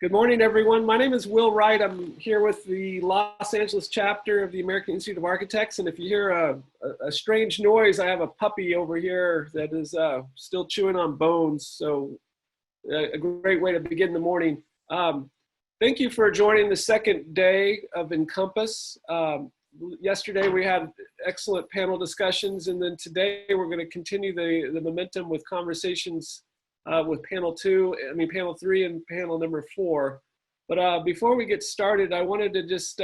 Good morning, everyone. My name is Will Wright. I'm here with the Los Angeles chapter of the American Institute of Architects. And if you hear a strange noise, I have a puppy over here that is still chewing on bones. So a great way to begin the morning. Thank you for joining the second day of Encompass. Yesterday we had excellent panel discussions, and then today we're going to continue the momentum with conversations with panel 3 and panel number 4. But before we get started, I wanted to just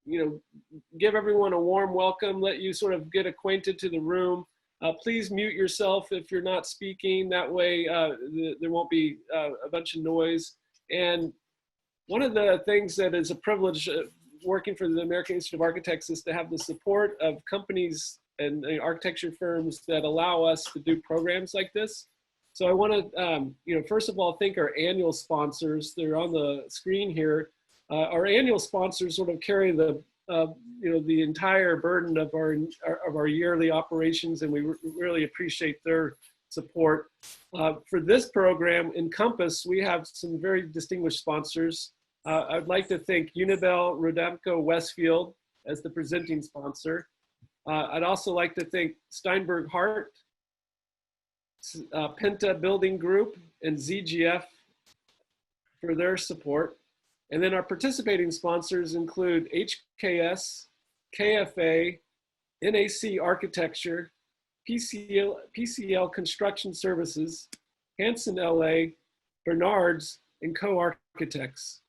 give everyone a warm welcome, let you sort of get acquainted to the room. Please mute yourself if you're not speaking. That way there won't be a bunch of noise. And one of the things that is a privilege working for the American Institute of Architects is to have the support of companies and architecture firms that allow us to do programs like this. So I want to, first of all, thank our annual sponsors. They're on the screen here. Our annual sponsors sort of carry the entire burden of our yearly operations, and we really appreciate their support. For this program, Encompass, we have some very distinguished sponsors. I'd like to thank Unibel Rodamco Westfield as the presenting sponsor. I'd also like to thank Steinberg Hart, Penta Building Group, and ZGF for their support. And then our participating sponsors include HKS, KFA, NAC Architecture, PCL Construction Services, Hanson LA, Bernard's, and Co-Architects.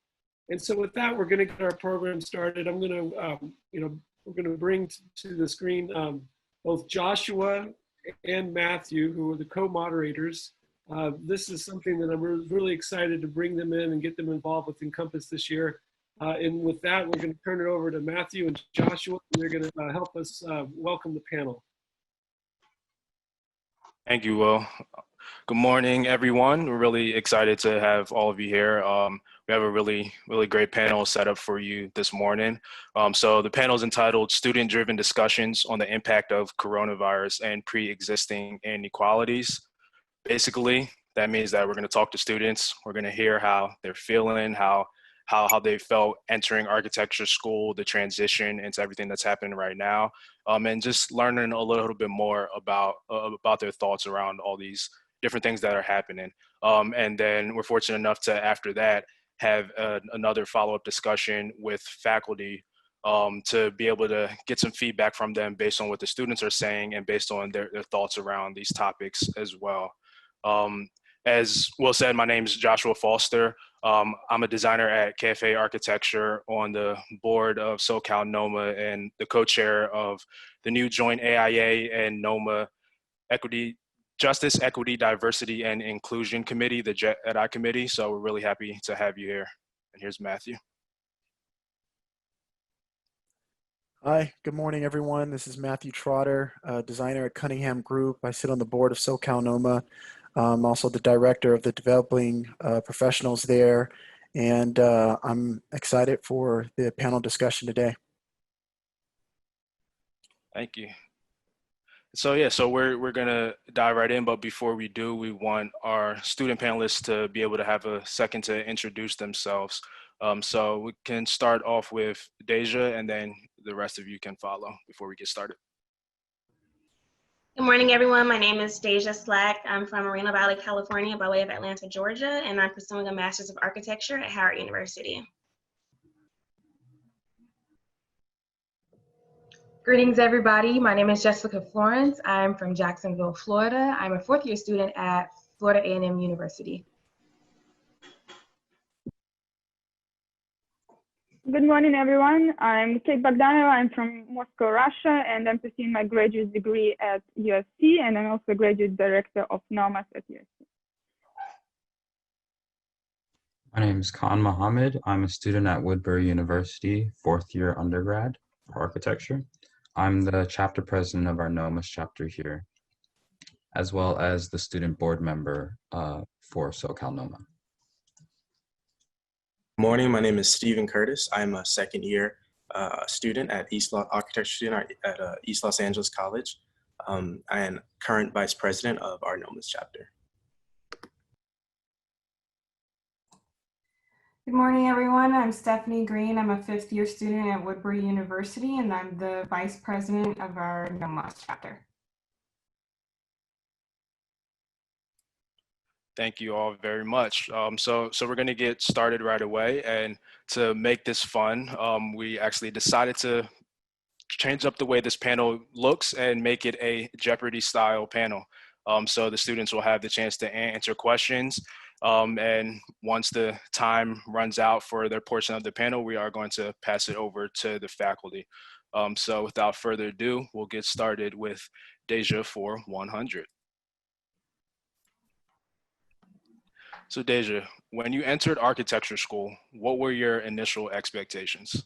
And so with that, we're going to get our program started. I'm going to, we're going to bring to the screen both Joshua and Matthew, who are the co-moderators. This is something that I'm really excited to bring them in and get them involved with Encompass this year. And with that, we're going to turn it over to Matthew and Joshua, and they're going to help us welcome the panel. Thank you, Will. Good morning, everyone. We're really excited to have all of you here. We have a really great panel set up for you this morning. So the panel is entitled Student-Driven Discussions on the Impact of Coronavirus and Pre-existing Inequalities. Basically, that means that we're going to talk to students. We're going to hear how they're feeling, how they felt entering architecture school, the transition into everything that's happening right now, and just learning a little bit more about their thoughts around all these different things that are happening. And then we're fortunate enough to, after that, have another follow-up discussion with faculty to be able to get some feedback from them based on what the students are saying and based on their thoughts around these topics as well. As Will said, my name is Joshua Foster. I'm a designer at KFA Architecture, on the board of SoCal NOMA, and the co-chair of the new joint AIA and NOMA Justice, Equity, Diversity, and Inclusion Committee, the JEDI committee. So we're really happy to have you here. And here's Matthew. Hi, good morning, everyone. This is Matthew Trotter, designer at Cunningham Group. I sit on the board of SoCal NOMA. I'm also the director of the developing professionals there. And I'm excited for the panel discussion today. Thank you. So yeah, so we're gonna dive right in, but before we do, we want our student panelists to be able to have a second to introduce themselves. So we can start off with Deja, and then the rest of you can follow before we get started. Good morning, everyone. My name is Deja Slack. I'm from Moreno Valley, California, by way of Atlanta, Georgia, and I'm pursuing a Master's of Architecture at Howard University. Greetings, everybody. My name is Jessica Florence. I'm from Jacksonville, Florida. I'm a fourth-year student at Florida A&M University. Good morning, everyone. I'm Kate Bogdanova. I'm from Moscow, Russia, and I'm pursuing my graduate degree at USC, and I'm also a graduate director of NOMAS at USC. My name is Khan Mohammed. I'm a student at Woodbury University, fourth year undergrad for architecture. I'm the chapter president of our NOMAS chapter here, as well as the student board member for SoCal NOMA. Morning, my name is Stephen Curtis. I'm a second year student at architecture student at East Los Angeles College. I am current vice president of our NOMAS chapter. Good morning, everyone. I'm Stephanie Green. I'm a fifth-year student at Woodbury University, and I'm the vice president of our NOMAS chapter. Thank you all very much. So we're going to get started right away. And to make this fun, we actually decided to change up the way this panel looks and make it a Jeopardy style panel. So the students will have the chance to answer questions. And once the time runs out for their portion of the panel, we are going to pass it over to the faculty. So without further ado, we'll get started with Deja for 100. So Deja, when you entered architecture school, what were your initial expectations?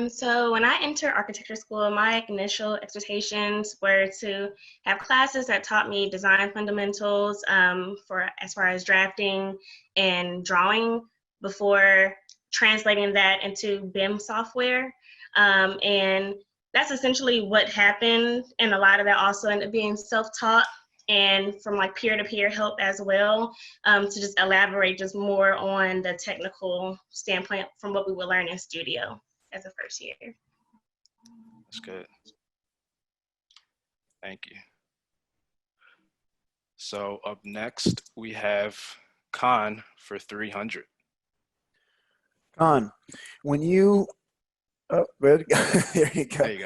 So when I entered architecture school, my initial expectations were to have classes that taught me design fundamentals for as far as drafting and drawing before translating that into BIM software. And that's essentially what happened. And a lot of that also ended up being self-taught and from like peer-to-peer help as well, to just elaborate just more on the technical standpoint from what we would learn in studio as a first year. That's good. Thank you. So up next, we have Khan for 300. Khan, when you, oh, there you go. There you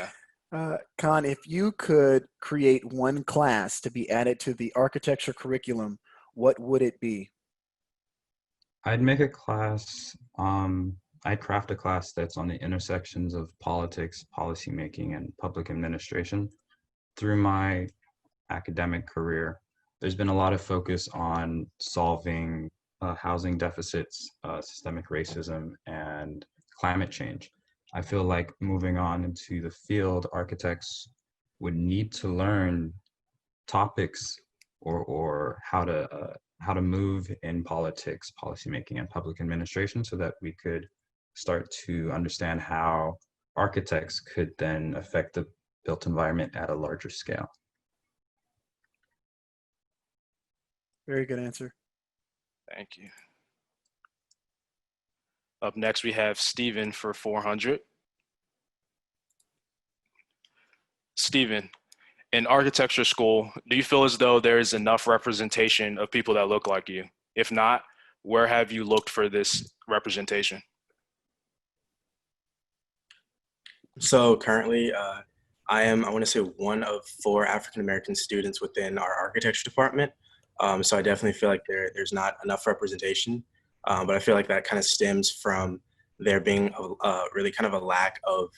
go. Khan, if you could create one class to be added to the architecture curriculum, what would it be? I'd make a class, I'd craft a class that's on the intersections of politics, policymaking, and public administration. Through my academic career, there's been a lot of focus on solving housing deficits, systemic racism, and climate change. I feel like moving on into the field, architects would need to learn topics or how to move in politics, policymaking, and public administration so that we could start to understand how architects could then affect the built environment at a larger scale. Very good answer. Thank you. Up next, we have Stephen for 400. Stephen, in architecture school, do you feel as though there is enough representation of people that look like you? If not, where have you looked for this representation? So currently, I want to say, one of 4 African-American students within our architecture department. So I definitely feel like there's not enough representation, but I feel like that kind of stems from there being really kind of a lack of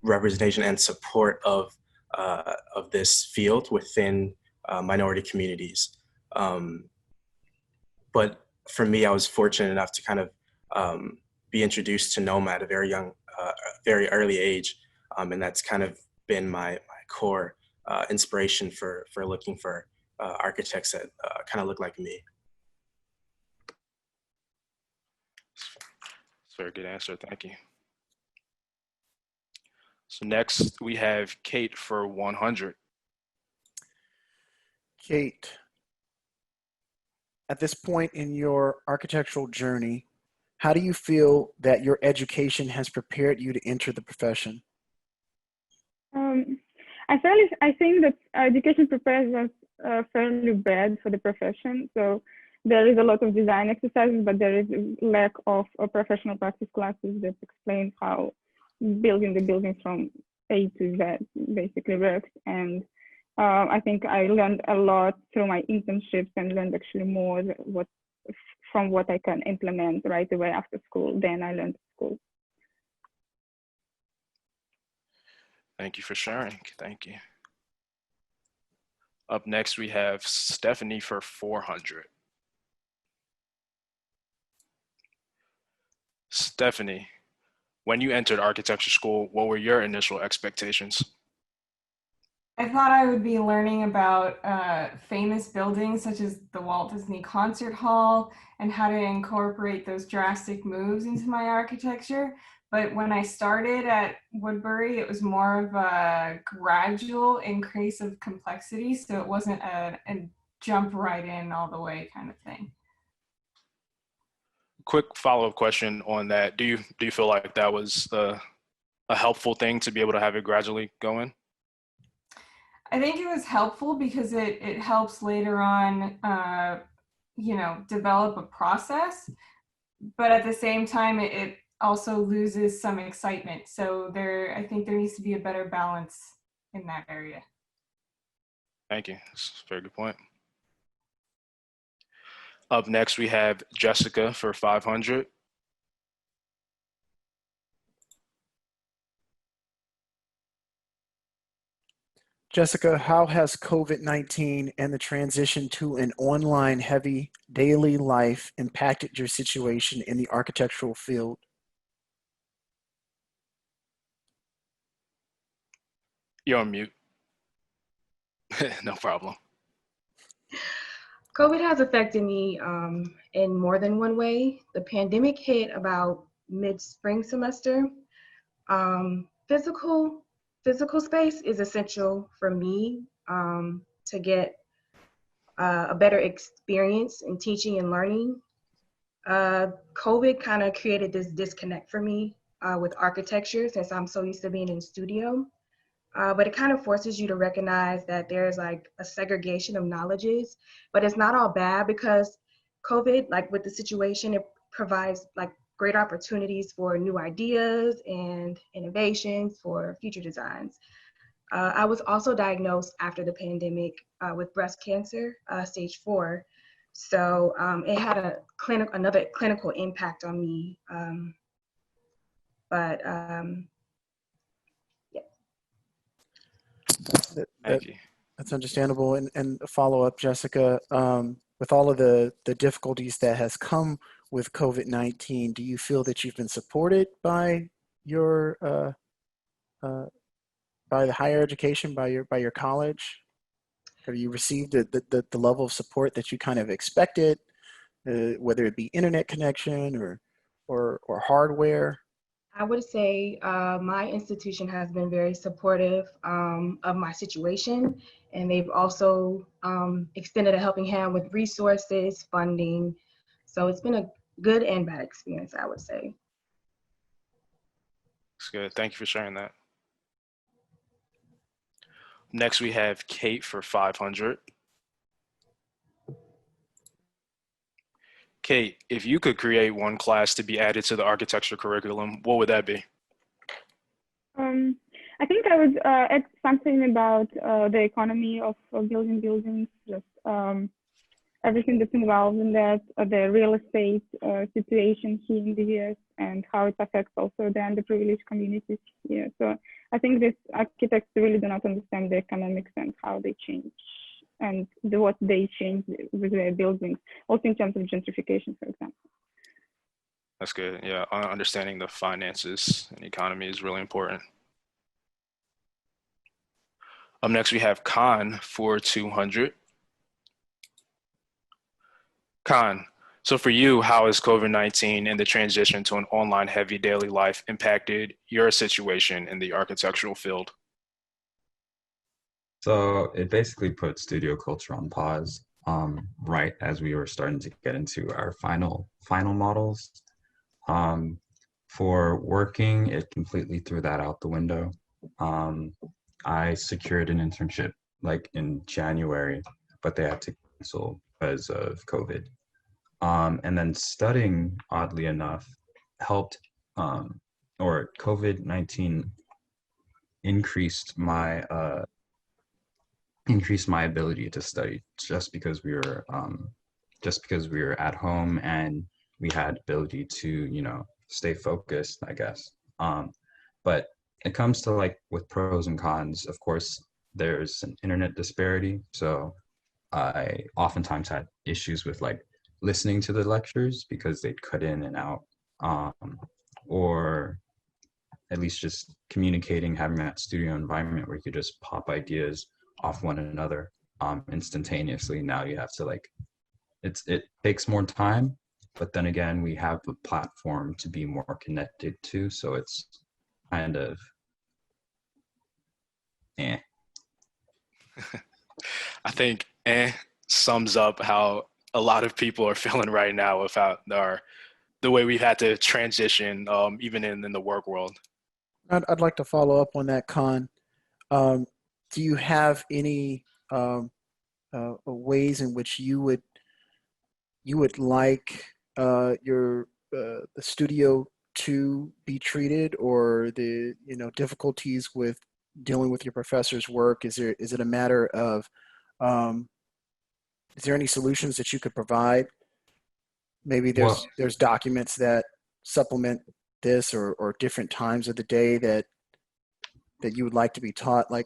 representation and support of this field within minority communities. But for me, I was fortunate enough to kind of be introduced to NOMA at a very early age, and that's kind of been my core inspiration for looking for architects that kind of look like me. That's a very good answer, thank you. So next we have Kate for 100. Kate, at this point in your architectural journey, how do you feel that your education has prepared you to enter the profession? I think that education prepares us fairly bad for the profession. So there is a lot of design exercises, but there is a lack of professional practice classes that explain how building the building from A to Z basically works. And I think I learned a lot through my internships and learned actually more from what I can implement right away after school than I learned at school. Thank you for sharing, thank you. Up next we have Stephanie for 400. Stephanie, when you entered architecture school, what were your initial expectations? I thought I would be learning about famous buildings such as the Walt Disney Concert Hall and how to incorporate those drastic moves into my architecture. But when I started at Woodbury, it was more of a gradual increase of complexity. So it wasn't a jump right in all the way kind of thing. quick follow-up question on that. Do you feel like that was a helpful thing to be able to have it gradually going? I think it was helpful because it helps later on, develop a process, but at the same time, it also loses some excitement. So I think there needs to be a better balance in that area. Thank you. That's a very good point. Up next, we have Jessica for 500. Jessica, how has COVID-19 and the transition to an online heavy daily life impacted your situation in the architectural field? You're on mute. No problem. COVID has affected me in more than one way. The pandemic hit about mid-spring semester. Physical space is essential for me to get a better experience in teaching and learning. COVID kind of created this disconnect for me with architecture since I'm so used to being in studio. But it kind of forces you to recognize that there's like a segregation of knowledges, but it's not all bad because COVID, like with the situation, it provides like great opportunities for new ideas and innovations for future designs. I was also diagnosed after the pandemic with breast cancer, stage 4. So it had another clinical impact on me. Thank you. That's understandable. And a follow-up, Jessica, with all of the difficulties that has come with COVID-19, do you feel that you've been supported by your by the higher education, by your college? Have you received the level of support that you kind of expected, whether it be internet connection or hardware? I would say my institution has been very supportive of my situation, and they've also extended a helping hand with resources, funding. So it's been a good and bad experience, I would say. That's good. Thank you for sharing that. Next, we have Kate for 500. Kate, if you could create one class to be added to the architecture curriculum, what would that be? I think I would add something about the economy of building buildings, just everything that's involved in that, the real estate situation here in the US and how it affects also the underprivileged communities here. So I think this architects really do not understand the economics and how they change and what they change with their buildings, also in terms of gentrification, for example. That's good. Yeah, understanding the finances and economy is really important. Up next, we have Khan for 200. Khan, so for you, how has COVID-19 and the transition to an online heavy daily life impacted your situation in the architectural field? So it basically put studio culture on pause, right as we were starting to get into our final models. For working, it completely threw that out the window. I secured an internship like in January, but they had to cancel because of COVID. And then studying, oddly enough, helped, or COVID-19 increased my ability to study just because we were at home and we had ability to, stay focused, I guess. But it comes to like with pros and cons, of course, there's an internet disparity. So I oftentimes had issues with like listening to the lectures because they'd cut in and out, or at least just communicating, having that studio environment where you could just pop ideas off one another instantaneously. Now you have to like, it takes more time, but then again, we have a platform to be more connected to. So it's kind of, I think sums up how a lot of people are feeling right now with how our the way we've had to transition, even in the work world. I'd like to follow up on that, Con. Do you have any ways in which you would like the studio to be treated, or the difficulties with dealing with your professor's work? Is it a matter of is there any solutions that you could provide? Maybe Well, there's documents that supplement this, or different times of the day that you would like to be taught. Like,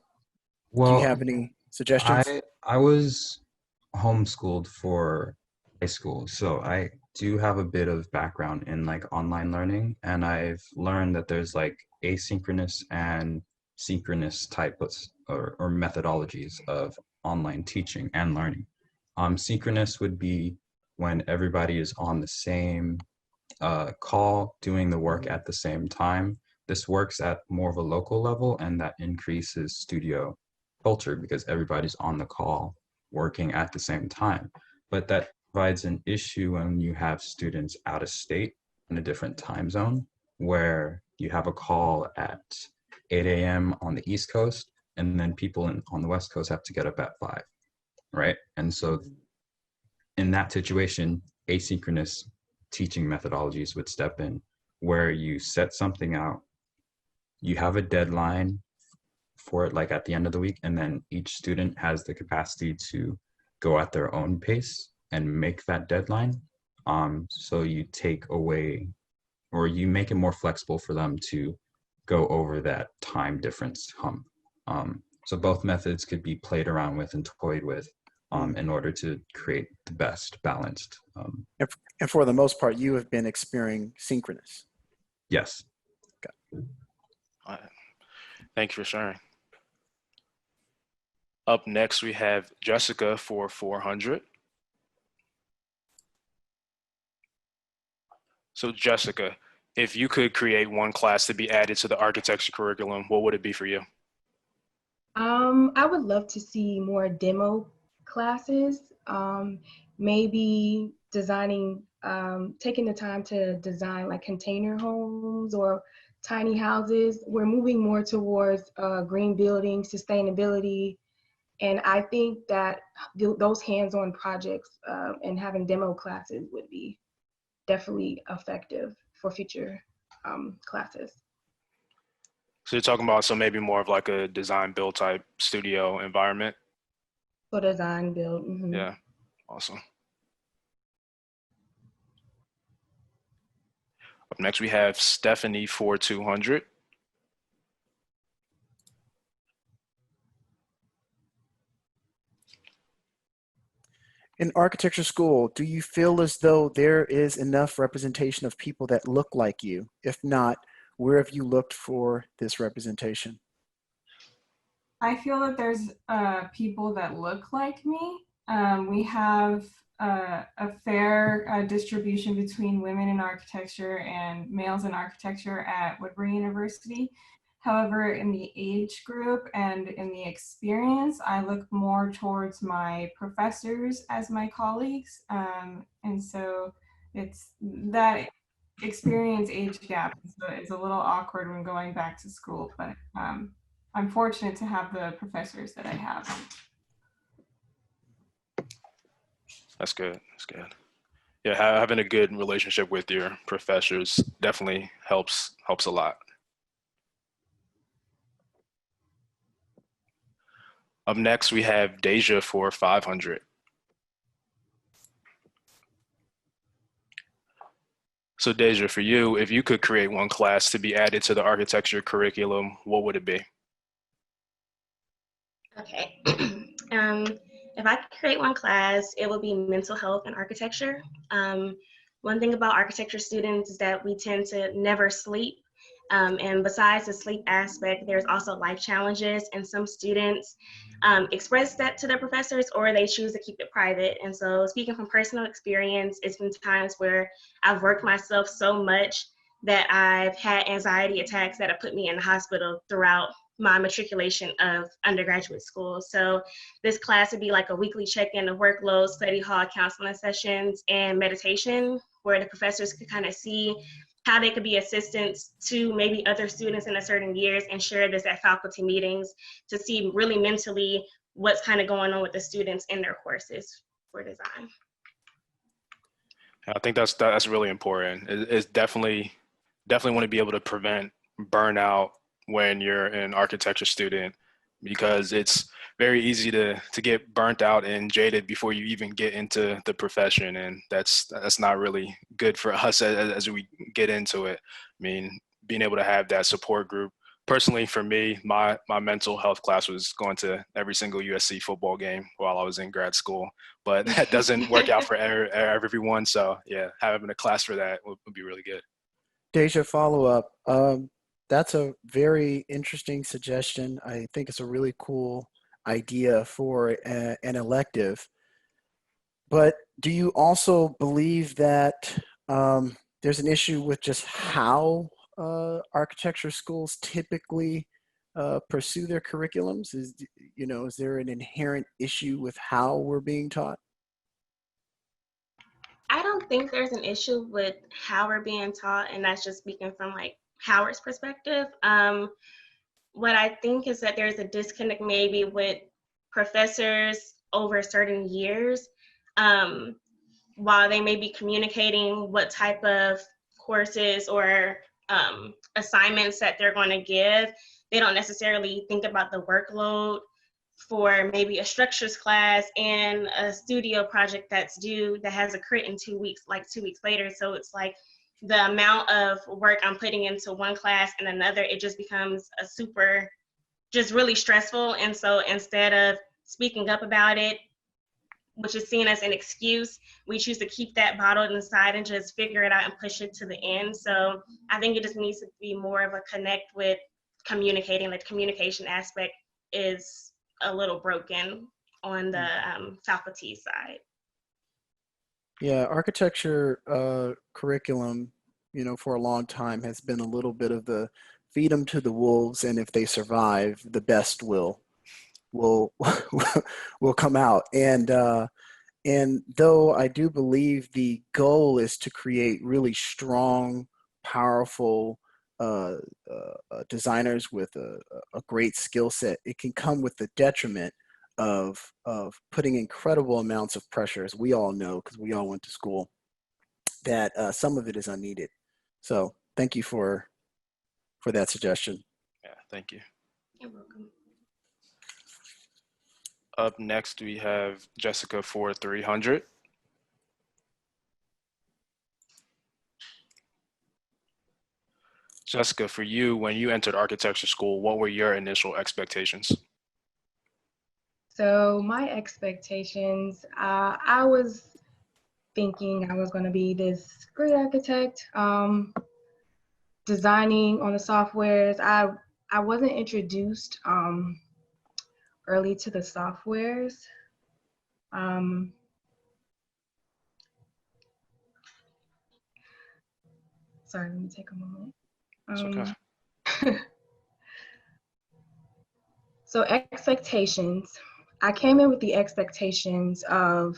do you well, have any suggestions? I was homeschooled for high school, so I do have a bit of background in like online learning, and I've learned that there's like asynchronous and synchronous types or methodologies of online teaching and learning. Synchronous would be when everybody is on the same call doing the work at the same time. This works at more of a local level, and that increases studio culture because everybody's on the call working at the same time. But that provides an issue when you have students out of state in a different time zone, where you have a call at 8 a.m. on the East Coast, and then people on the West Coast have to get up at 5, right? And so in that situation, asynchronous teaching methodologies would step in, where you set something out, you have a deadline for it, like at the end of the week, and then each student has the capacity to go at their own pace and make that deadline. So you take away, or you make it more flexible for them to go over that time difference hump. So both methods could be played around with and toyed with in order to create the best balanced. And for the most part, you have been experiencing synchronous. Yes. Thank you for sharing. Up next, we have Jessica for 400. So Jessica, if you could create one class to be added to the architecture curriculum, what would it be for you? I would love to see more demo classes, maybe designing, taking the time to design like container homes or tiny houses. We're moving more towards green building, sustainability, and I think that those hands-on projects and having demo classes would be definitely effective for future classes. So you're talking about maybe more of like a design build type studio environment? For design build. Mm-hmm. Yeah, awesome. Up next, we have Stephanie for 200. In architecture school, do you feel as though there is enough representation of people that look like you? If not, where have you looked for this representation? I feel that there's people that look like me. We have a fair distribution between women in architecture and males in architecture at Woodbury University. However, in the age group and in the experience, I look more towards my professors as my colleagues. And so it's that experience age gap is a little awkward when going back to school, but I'm fortunate to have the professors that I have. That's good. That's good. Yeah, having a good relationship with your professors definitely helps a lot. Up next, we have Deja for 500. So Deja, for you, if you could create one class to be added to the architecture curriculum, what would it be? Okay. If I could create one class, it would be mental health and architecture. One thing about architecture students is that we tend to never sleep. And besides the sleep aspect, there's also life challenges, and some students express that to their professors, or they choose to keep it private. And so, speaking from personal experience, it's been times where I've worked myself so much that I've had anxiety attacks that have put me in the hospital throughout my matriculation of undergraduate school. So this class would be like a weekly check-in of workload, study hall, counseling sessions, and meditation, where the professors could kind of see how they could be assistants to maybe other students in a certain years and share this at faculty meetings to see really mentally what's kind of going on with the students in their courses for design. I think that's really important. It's definitely want to be able to prevent burnout when you're an architecture student, because it's very easy to get burnt out and jaded before you even get into the profession, and that's not really good for us as we get into it. I mean, being able to have that support group. Personally, for me, my mental health class was going to every single USC football game while I was in grad school, but that doesn't work out for everyone. So yeah, having a class for that would be really good. Deja, follow-up. That's a very interesting suggestion. I think it's a really cool idea for an elective. But do you also believe that there's an issue with just how architecture schools typically pursue their curriculums? Is there an inherent issue with how we're being taught? I don't think there's an issue with how we're being taught, and that's just speaking from like Howard's perspective. What I think is that there's a disconnect maybe with professors over certain years, while they may be communicating what type of courses or assignments that they're going to give, they don't necessarily think about the workload for maybe a structures class and a studio project that's due that has a crit in 2 weeks, like 2 weeks later. So it's like the amount of work I'm putting into one class and another, it just becomes a super, just really stressful. And so instead of speaking up about it, which is seen as an excuse, we choose to keep that bottled inside and just figure it out and push it to the end. So I think it just needs to be more of a connect with communicating. The communication aspect is a little broken on the faculty side. Yeah, architecture curriculum, for a long time has been a little bit of the feed them to the wolves, and if they survive, the best will come out. And though I do believe the goal is to create really strong, powerful designers with a great skill set, it can come with the detriment of putting incredible amounts of pressure, as we all know, because we all went to school, that some of it is unneeded. So thank you for that suggestion. Yeah, thank you. You're welcome. Up next, we have Jessica for 300. Jessica, for you, when you entered architecture school, what were your initial expectations? So my expectations, I was thinking I was going to be this great architect, designing on the softwares. I wasn't introduced early to the softwares. Sorry, let me take a moment. It's okay. So expectations, I came in with the expectations of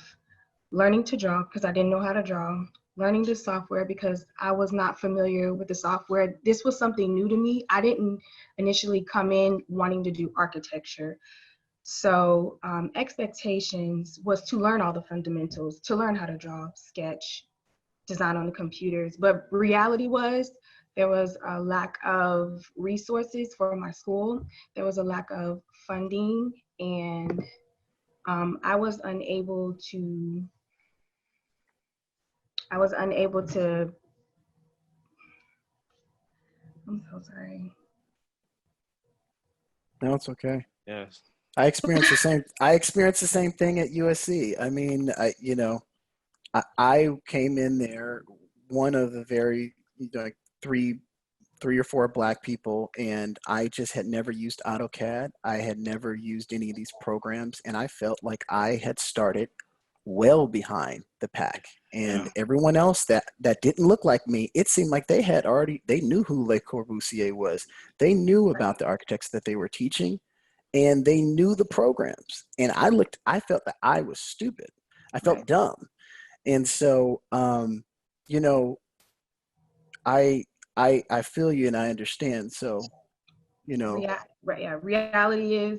learning to draw because I didn't know how to draw, learning the software because I was not familiar with the software. This was something new to me. I didn't initially come in wanting to do architecture. So expectations was to learn all the fundamentals, to learn how to draw, sketch, design on the computers. But reality was there was a lack of resources for my school. There was a lack of funding, and I was unable to, I'm so sorry. No, it's okay. Yes. I experienced the same thing at USC. I mean, I came in there one of the very three or four Black people, and I just had never used AutoCAD. I had never used any of these programs, and I felt like I had started well behind the pack. And everyone else that didn't look like me, it seemed like they knew who Le Corbusier was. They knew about the architects that they were teaching, and they knew the programs. And I felt that I was stupid. I felt dumb. And so you know, I feel you and I understand. So, you know, Right, yeah. Reality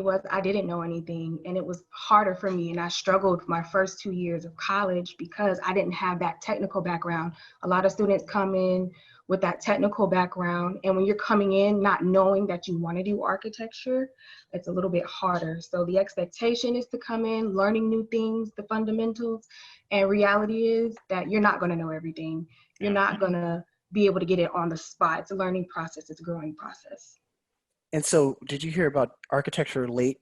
was I didn't know anything, and it was harder for me, and I struggled my first 2 years of college because I didn't have that technical background. A lot of students come in with that technical background, and when you're coming in not knowing that you want to do architecture, it's a little bit harder. So the expectation is to come in learning new things, the fundamentals, and reality is that you're not going to know everything. You're not going to be able to get it on the spot. It's a learning process, it's a growing process. and so did you hear about architecture later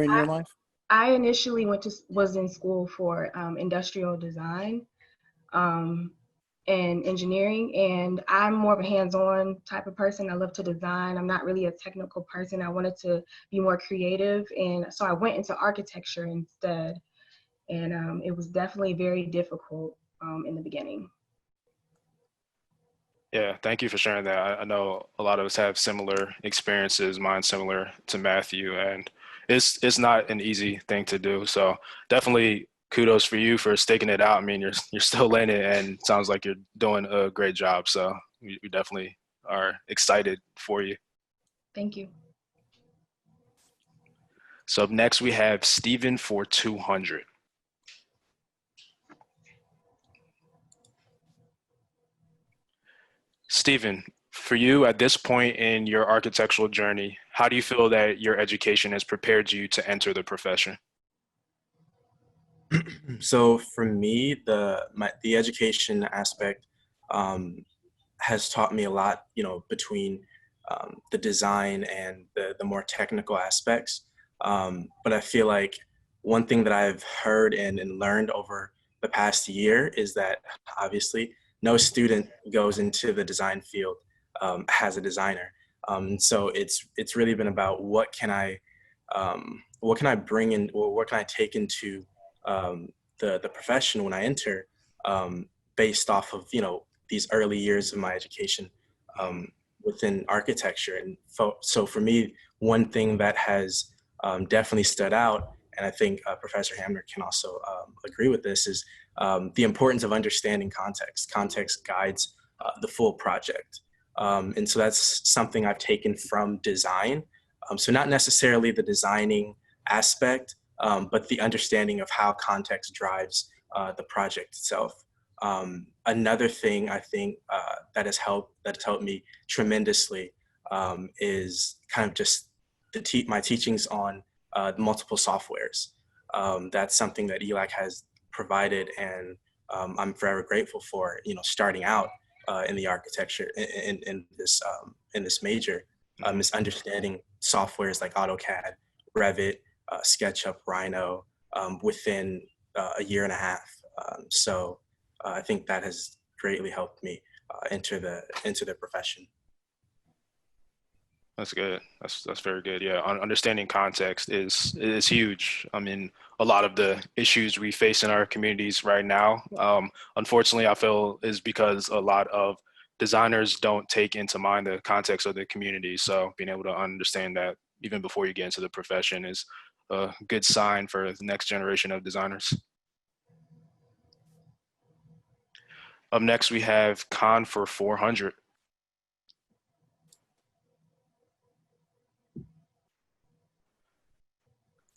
in your life? I initially was in school for industrial design and engineering, and I'm more of a hands-on type of person. I love to design. I'm not really a technical person. I wanted to be more creative, and so I went into architecture instead. And it was definitely very difficult in the beginning. Yeah, thank you for sharing that. I know a lot of us have similar experiences, mine similar to Matthew, and it's not an easy thing to do. So definitely kudos for you for sticking it out. I mean, you're still in it, and it sounds like you're doing a great job. So we definitely are excited for you. Thank you. So up next we have Stephen for 200. Stephen, for you at this point in your architectural journey, how do you feel that your education has prepared you to enter the profession? So for me, the education aspect has taught me a lot, between the design and the more technical aspects. But I feel like one thing that I've heard and learned over the past year is that obviously no student goes into the design field as a designer. So it's really been about what can I bring in, or what can I take into the profession when I enter, based off of these early years of my education within architecture. And so for me, one thing that has definitely stood out, and I think Professor Hamner can also agree with this, is the importance of understanding context. Context guides the full project. And so that's something I've taken from design. So not necessarily the designing aspect, but the understanding of how context drives the project itself. Another thing I think that has helped me tremendously is kind of just my teachings on multiple softwares. That's something that ELAC has provided, and I'm forever grateful for. Starting out in the architecture in this major, is understanding softwares like AutoCAD, Revit, SketchUp, Rhino within a year and a half. So I think that has greatly helped me enter the profession. That's good. That's very good. Yeah, understanding context is huge. I mean, a lot of the issues we face in our communities right now, unfortunately, I feel is because a lot of designers don't take into mind the context of the community. So being able to understand that even before you get into the profession is a good sign for the next generation of designers. Up next, we have Khan for 400.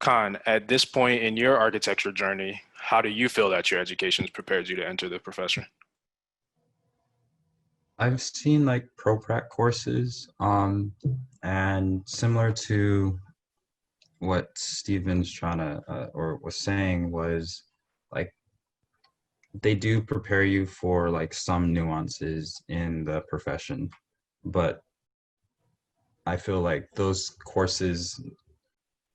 Khan, at this point in your architecture journey, how do you feel that your education has prepared you to enter the profession? I've seen like pro-prac courses, and similar to what Steven's trying to, or was saying, was like, they do prepare you for like some nuances in the profession, but I feel like those courses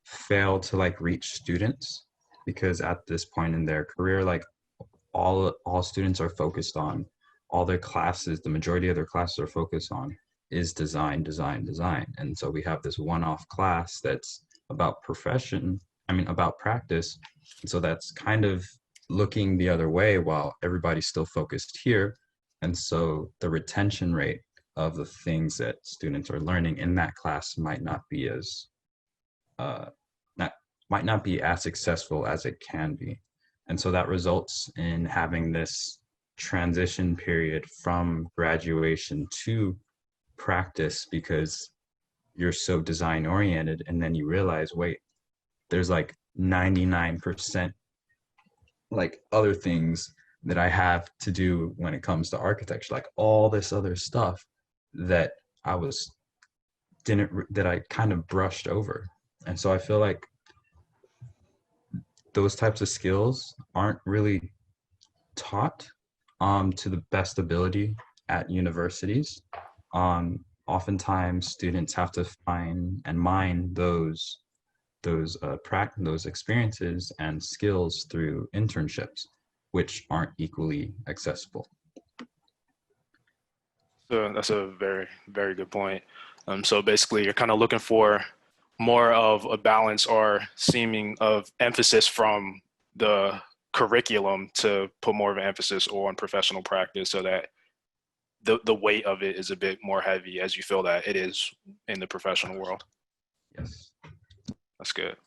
fail to like reach students, because at this point in their career, like all students are focused on, all their classes, the majority of their classes are focused on is design. And so we have this one-off class that's about about practice. And so that's kind of looking the other way while everybody's still focused here. And so the retention rate of the things that students are learning in that class might not be as successful as it can be. And so that results in having this transition period from graduation to practice, because you're so design oriented, and then you realize, wait, there's like 99% like other things that I have to do when it comes to architecture, like all this other stuff that that I kind of brushed over. And so I feel like those types of skills aren't really taught to the best ability at universities. Oftentimes students have to find and mine those experiences and skills through internships, which aren't equally accessible. So that's a very, very good point. So basically, you're kind of looking for more of a balance or seeming of emphasis from the curriculum to put more of an emphasis on professional practice, so that the weight of it is a bit more heavy, as you feel that it is in the professional world. Yes. That's good.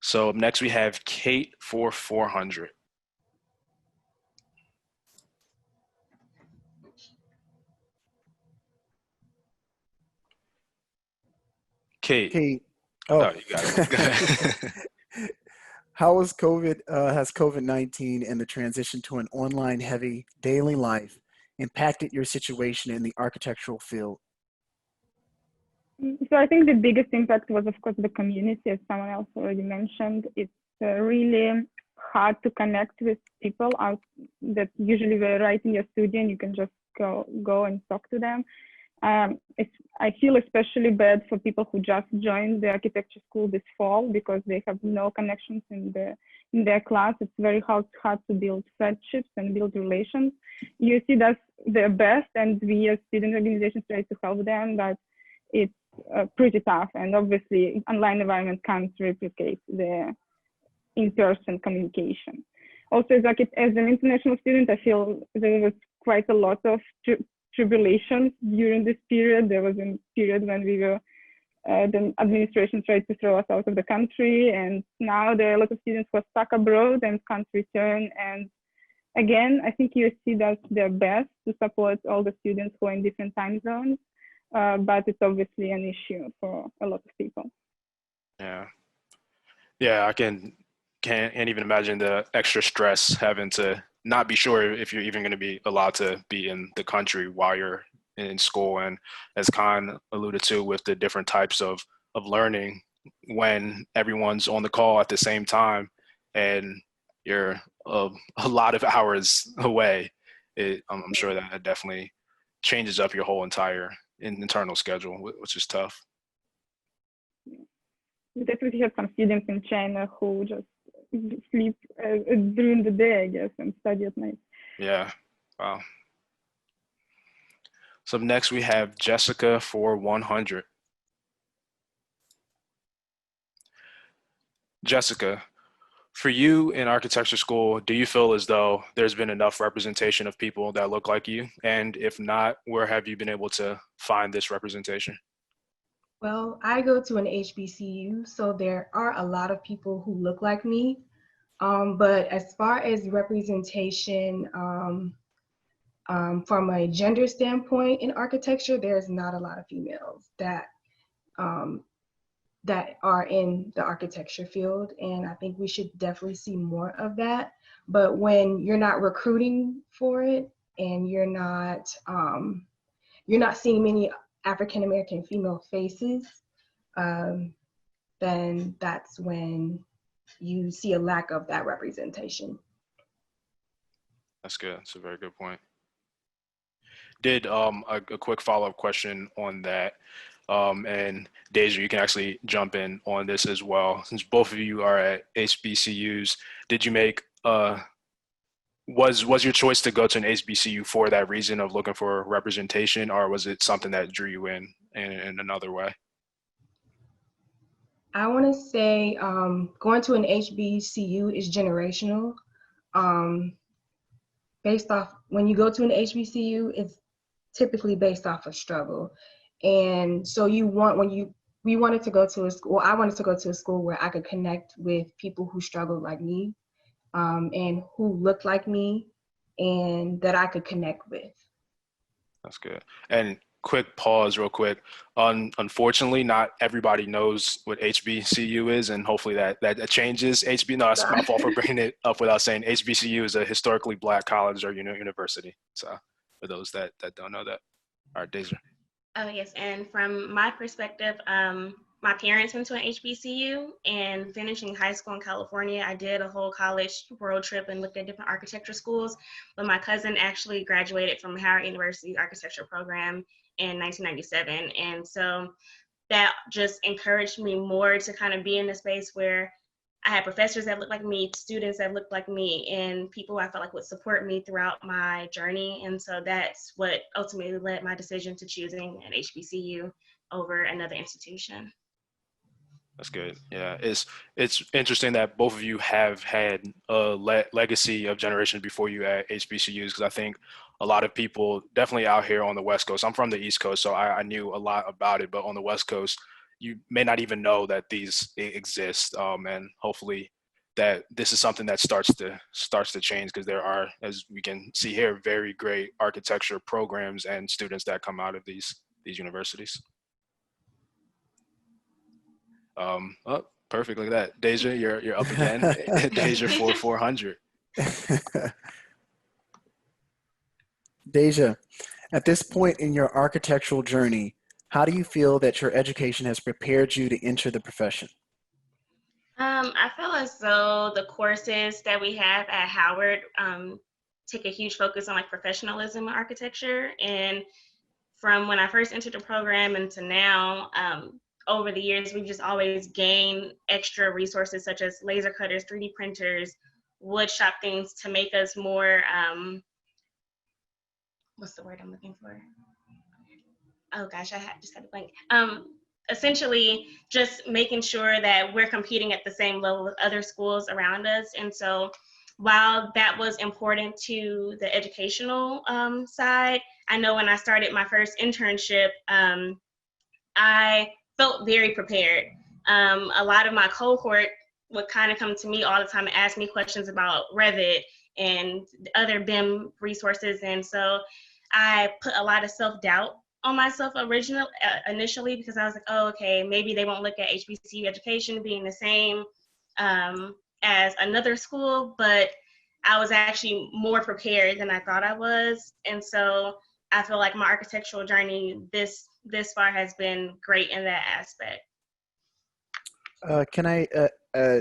So next we have Kate for 400. Kate. Kate. Oh, you got it. Go ahead. How has COVID-19 and the transition to an online heavy daily life impacted your situation in the architectural field? So I think the biggest impact was, of course, the community, as someone else already mentioned. It's really hard to connect with people out that usually were right in your studio, and you can just go and talk to them. I feel especially bad for people who just joined the architecture school this fall, because they have no connections in their class. It's very hard to build friendships and build relations. USC does their best, and we as student organizations try to help them, but it's pretty tough. And obviously, online environment can't replicate the in-person communication. Also, as an international student, I feel there was quite a lot of tribulations during this period. There was a period when the administration tried to throw us out of the country, and now there are a lot of students who are stuck abroad and can't return. And again, I think USC does their best to support all the students who are in different time zones, but it's obviously an issue for a lot of people. Yeah, I can't even imagine the extra stress having to not be sure if you're even going to be allowed to be in the country while you're in school. And as Khan alluded to, with the different types of learning, when everyone's on the call at the same time and you're a lot of hours away, I'm sure that definitely changes up your whole entire internal schedule, which is tough. We definitely have some students in China who just sleep during the day, I guess, and study at night. Yeah, wow. So next we have Jessica for 100. Jessica, for you in architecture school, do you feel as though there's been enough representation of people that look like you? And if not, where have you been able to find this representation? Well, I go to an HBCU, so there are a lot of people who look like me. But as far as representation from a gender standpoint in architecture, there's not a lot of females that are in the architecture field, and I think we should definitely see more of that. But when you're not recruiting for it, and you're not seeing many African American female faces, then that's when you see a lack of that representation. That's good. That's a very good point. Did a quick follow-up question on that, and Deja, you can actually jump in on this as well. Since both of you are at HBCUs, did you make was your choice to go to an HBCU for that reason of looking for representation, or was it something that drew you in another way? I want to say going to an HBCU is generational. Based off, when you go to an HBCU, it's typically based off of struggle. And so you want, when you we wanted to go to a school, I wanted to go to a school where I could connect with people who struggled like me, and who looked like me, and that I could connect with. That's good. And quick pause real quick. Unfortunately, not everybody knows what HBCU is, and hopefully that changes. No, it's my fault for bringing it up without saying HBCU is a historically Black college or university. So for those that don't know that. All right, Deja. Oh, yes. And from my perspective, my parents went to an HBCU, and finishing high school in California, I did a whole college world trip and looked at different architecture schools. But my cousin actually graduated from Howard University's architecture program in 1997. And so that just encouraged me more to kind of be in a space where I had professors that looked like me, students that looked like me, and people I felt like would support me throughout my journey. And so that's what ultimately led my decision to choosing an HBCU over another institution. That's good. Yeah, it's interesting that both of you have had a legacy of generations before you at HBCUs, because I think a lot of people definitely out here on the West Coast. I'm from the East Coast, so I knew a lot about it, but on the West Coast, you may not even know that these exist, and hopefully that this is something that starts to change, because there are, as we can see here, very great architecture programs and students that come out of these universities. Oh, perfect. Look at that. Deja, you're up again. Deja for 400. Deja, at this point in your architectural journey, how do you feel that your education has prepared you to enter the profession? I feel as though the courses that we have at Howard take a huge focus on like professionalism in architecture. And from when I first entered the program and to now, over the years, we've just always gained extra resources such as laser cutters, 3D printers, wood shop things to make us more, what's the word I'm looking for? Oh gosh, just had a blank. Essentially just making sure that we're competing at the same level with other schools around us. And so while that was important to the educational side, I know when I started my first internship, I felt very prepared. A lot of my cohort would kind of come to me all the time and ask me questions about Revit and other BIM resources. And so I put a lot of self-doubt on myself initially, because I was like, oh, okay, maybe they won't look at HBCU education being the same as another school, but I was actually more prepared than I thought I was. And so I feel like my architectural journey this far has been great in that aspect. Can I,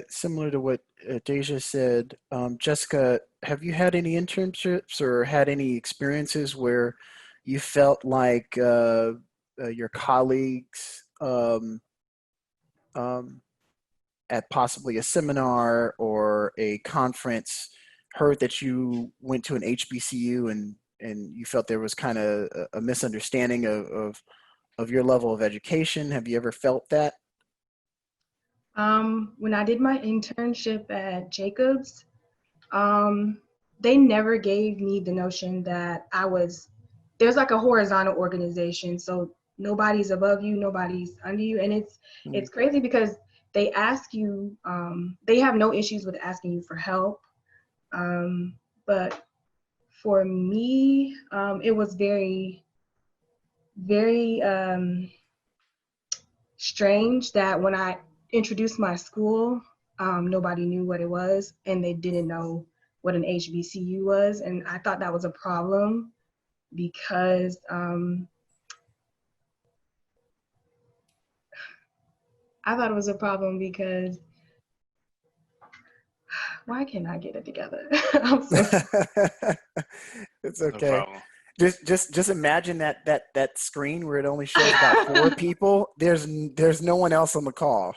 similar to what Deja said, Jessica, have you had any internships or had any experiences where you felt like your colleagues at possibly a seminar or a conference heard that you went to an HBCU and you felt there was kind of a misunderstanding of your level of education? Have you ever felt that? When I did my internship at Jacobs, they never gave me the notion that there's like a horizontal organization. So nobody's above you, nobody's under you. And it's crazy because they ask you, they have no issues with asking you for help. But for me, it was very, very strange that when I introduced my school, nobody knew what it was, and they didn't know what an HBCU was. And I thought that was a problem because why can't I get it together? I'm so It's okay. No problem. Just imagine that screen where it only shows about 4 people. There's no one else on the call.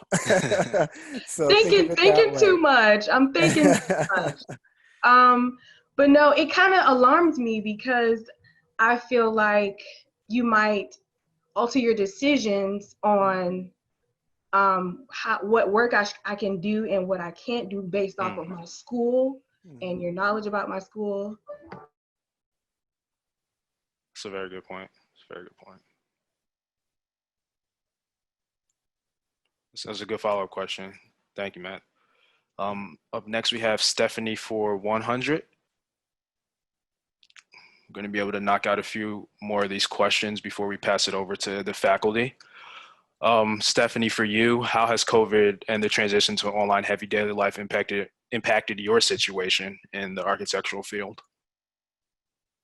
So thinking too much. I'm thinking too much. But no, it kind of alarmed me because I feel like you might alter your decisions on what work I can do and what I can't do based off of my school and your knowledge about my school. That's a very good point. It's a very good point. That's a good follow-up question. Thank you, Matt. Up next, we have Stephanie for 100. I'm going to be able to knock out a few more of these questions before we pass it over to the faculty. Stephanie, for you, how has COVID and the transition to online heavy daily life impacted your situation in the architectural field?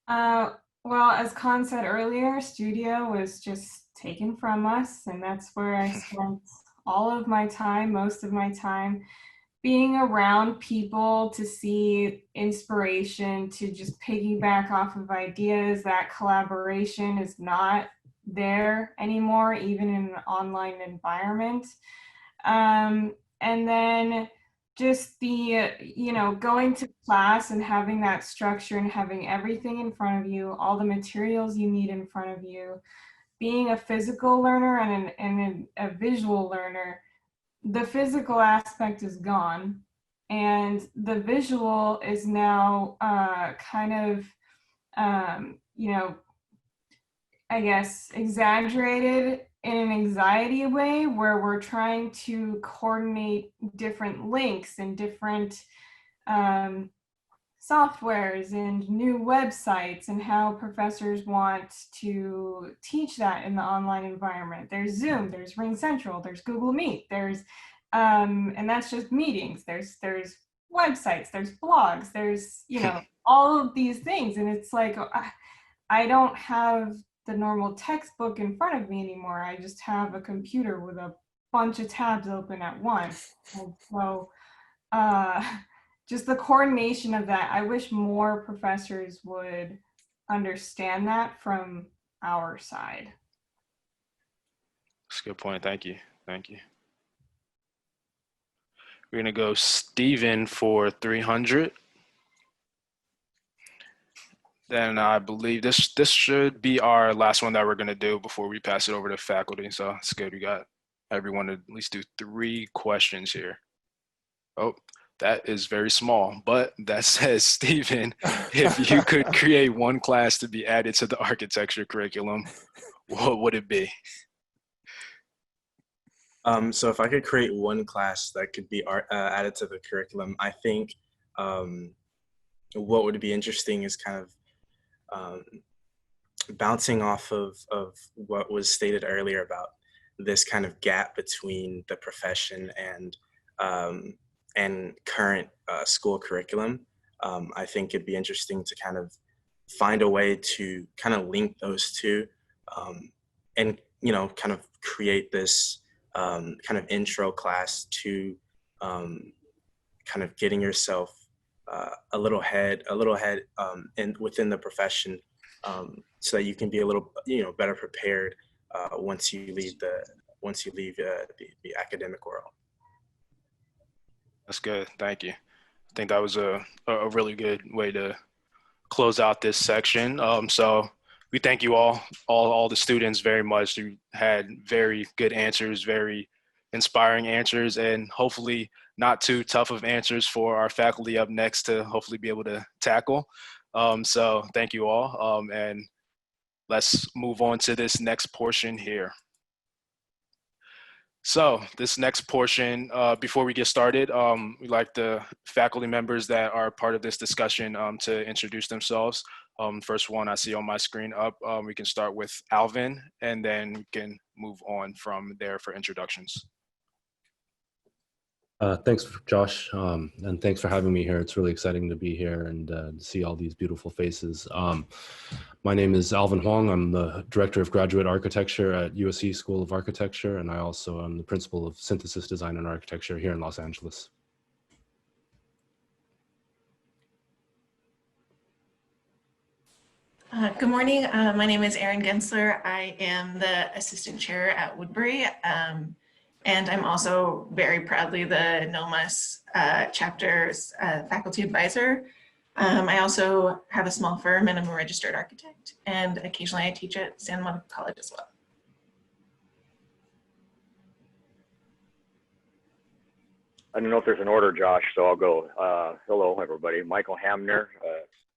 Well, as Khan said earlier, studio was just taken from us, and that's where I spent all of my time, most of my time, being around people to see inspiration, to just piggyback off of ideas. That collaboration is not there anymore, even in an online environment. And then just the, going to class and having that structure and having everything in front of you, all the materials you need in front of you, being a physical learner and a visual learner, the physical aspect is gone. And the visual is now I guess, exaggerated in an anxiety way, where we're trying to coordinate different links and different softwares and new websites, and how professors want to teach that in the online environment. There's Zoom, there's RingCentral, there's Google Meet, there's and that's just meetings. There's websites, there's blogs, there's all of these things, and it's like I don't have the normal textbook in front of me anymore. I just have a computer with a bunch of tabs open at once. And so just the coordination of that, I wish more professors would understand that from our side. That's a good point. Thank you. Thank you. We're going to go Stephen for 300. Then I believe this should be our last one that we're going to do before we pass it over to faculty. So it's good. We got everyone to at least do 3 questions here. Oh, that is very small, but that says, Stephen, if you could create one class to be added to the architecture curriculum, what would it be? So if I could create one class that could be added to the curriculum, I think what would be interesting is kind of bouncing off of what was stated earlier about this kind of gap between the profession and current school curriculum. I think it'd be interesting to kind of find a way to kind of link those two, and kind of create this kind of intro class to kind of getting yourself a little ahead and within the profession, so that you can be a little better prepared once you leave the academic world. That's good. Thank you. I think that was a really good way to close out this section. So we thank you all the students very much. You had very good answers, very inspiring answers, and hopefully not too tough of answers for our faculty up next to hopefully be able to tackle. So thank you all. And let's move on to this next portion here. So this next portion, before we get started, we'd like the faculty members that are part of this discussion to introduce themselves. First one I see on my screen up, we can start with Alvin, and then we can move on from there for introductions. Thanks, Josh, and thanks for having me here. It's really exciting to be here and see all these beautiful faces. My name is Alvin Huang. I'm the Director of Graduate Architecture at USC School of Architecture, and I also am the Principal of Synthesis Design and Architecture here in Los Angeles. Good morning. My name is Erin Gensler. I am the Assistant Chair at Woodbury. And I'm also very proudly the NOMAS chapter's faculty advisor. I also have a small firm and I'm a registered architect, and occasionally I teach at Santa Monica College as well. I don't know if there's an order, Josh, so I'll go. Hello, everybody. Michael Hamner,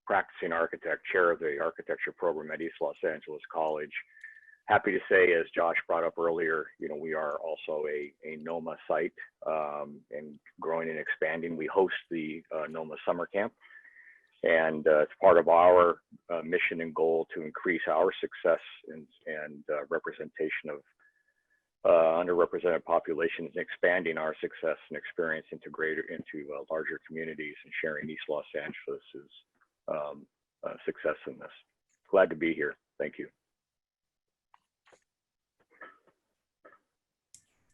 practicing architect, chair of the architecture program at East Los Angeles College. happy to say, as Josh brought up earlier, we are also a NOMA site, and growing and expanding. We host the NOMA Summer Camp, and it's part of our mission and goal to increase our success and representation of underrepresented populations, and expanding our success and experience into larger communities, and sharing East Los Angeles' success in this. Glad to be here. Thank you.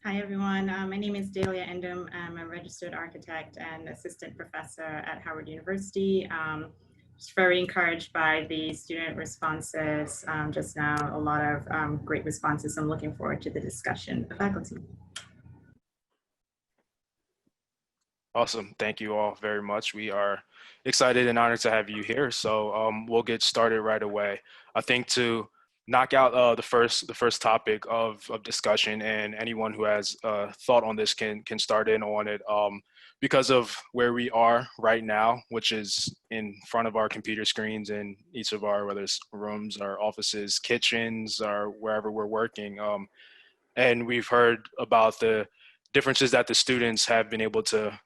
Hi, everyone. My name is Delia Endum. I'm a registered architect and assistant professor at Howard University. Just very encouraged by the student responses just now. A lot of great responses. I'm looking forward to the discussion with the faculty. Awesome. Thank you all very much. We are excited and honored to have you here. So we'll get started right away. I think to knock out the first topic of discussion, and anyone who has thought on this can start in on it, because of where we are right now, which is in front of our computer screens in each of our, whether it's rooms, our offices, kitchens, or wherever we're working. And we've heard about the differences that the students have been able to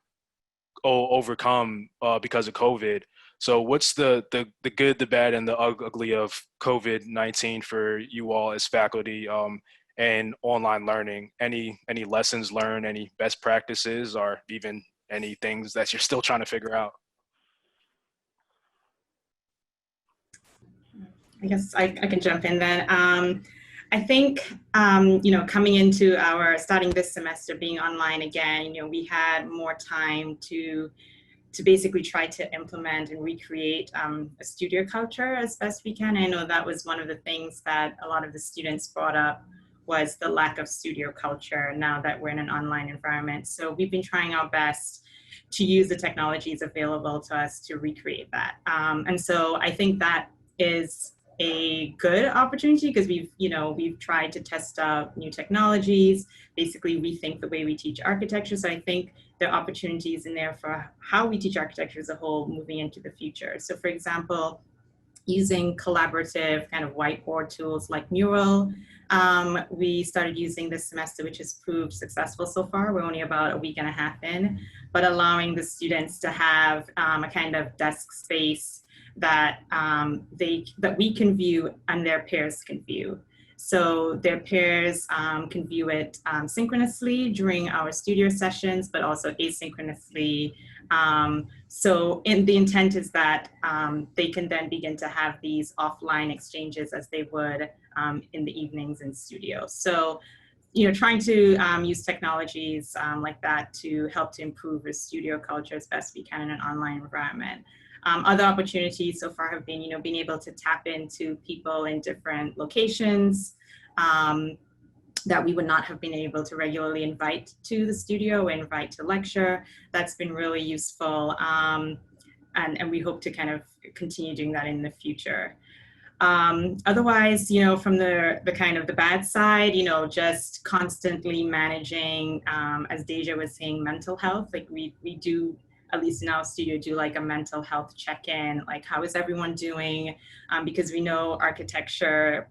overcome because of COVID. So what's the good, the bad, and the ugly of COVID-19 for you all as faculty and online learning? Any lessons learned, any best practices, or even any things that you're still trying to figure out? I guess I can jump in then. I think, coming into starting this semester being online again, we had more time to basically try to implement and recreate a studio culture as best we can. I know that was one of the things that a lot of the students brought up, was the lack of studio culture now that we're in an online environment. So we've been trying our best to use the technologies available to us to recreate that. And so I think that is a good opportunity, because we've tried to test out new technologies, basically rethink the way we teach architecture. So I think there are opportunities in there for how we teach architecture as a whole moving into the future. So for example, using collaborative kind of whiteboard tools like Mural, we started using this semester, which has proved successful so far. We're only about a week and a half in, but allowing the students to have a kind of desk space that that we can view and their peers can view. So their peers can view it synchronously during our studio sessions, but also asynchronously. So the intent is that they can then begin to have these offline exchanges as they would in the evenings in studio. So, trying to use technologies like that to help to improve the studio culture as best we can in an online environment. Other opportunities so far have been, being able to tap into people in different locations that we would not have been able to regularly invite to the studio, invite to lecture. That's been really useful. And we hope to kind of continue doing that in the future. Otherwise, from the kind of the bad side, just constantly managing, as Deja was saying, mental health. Like we do, at least in our studio, do like a mental health check-in, like how is everyone doing? Because we know architecture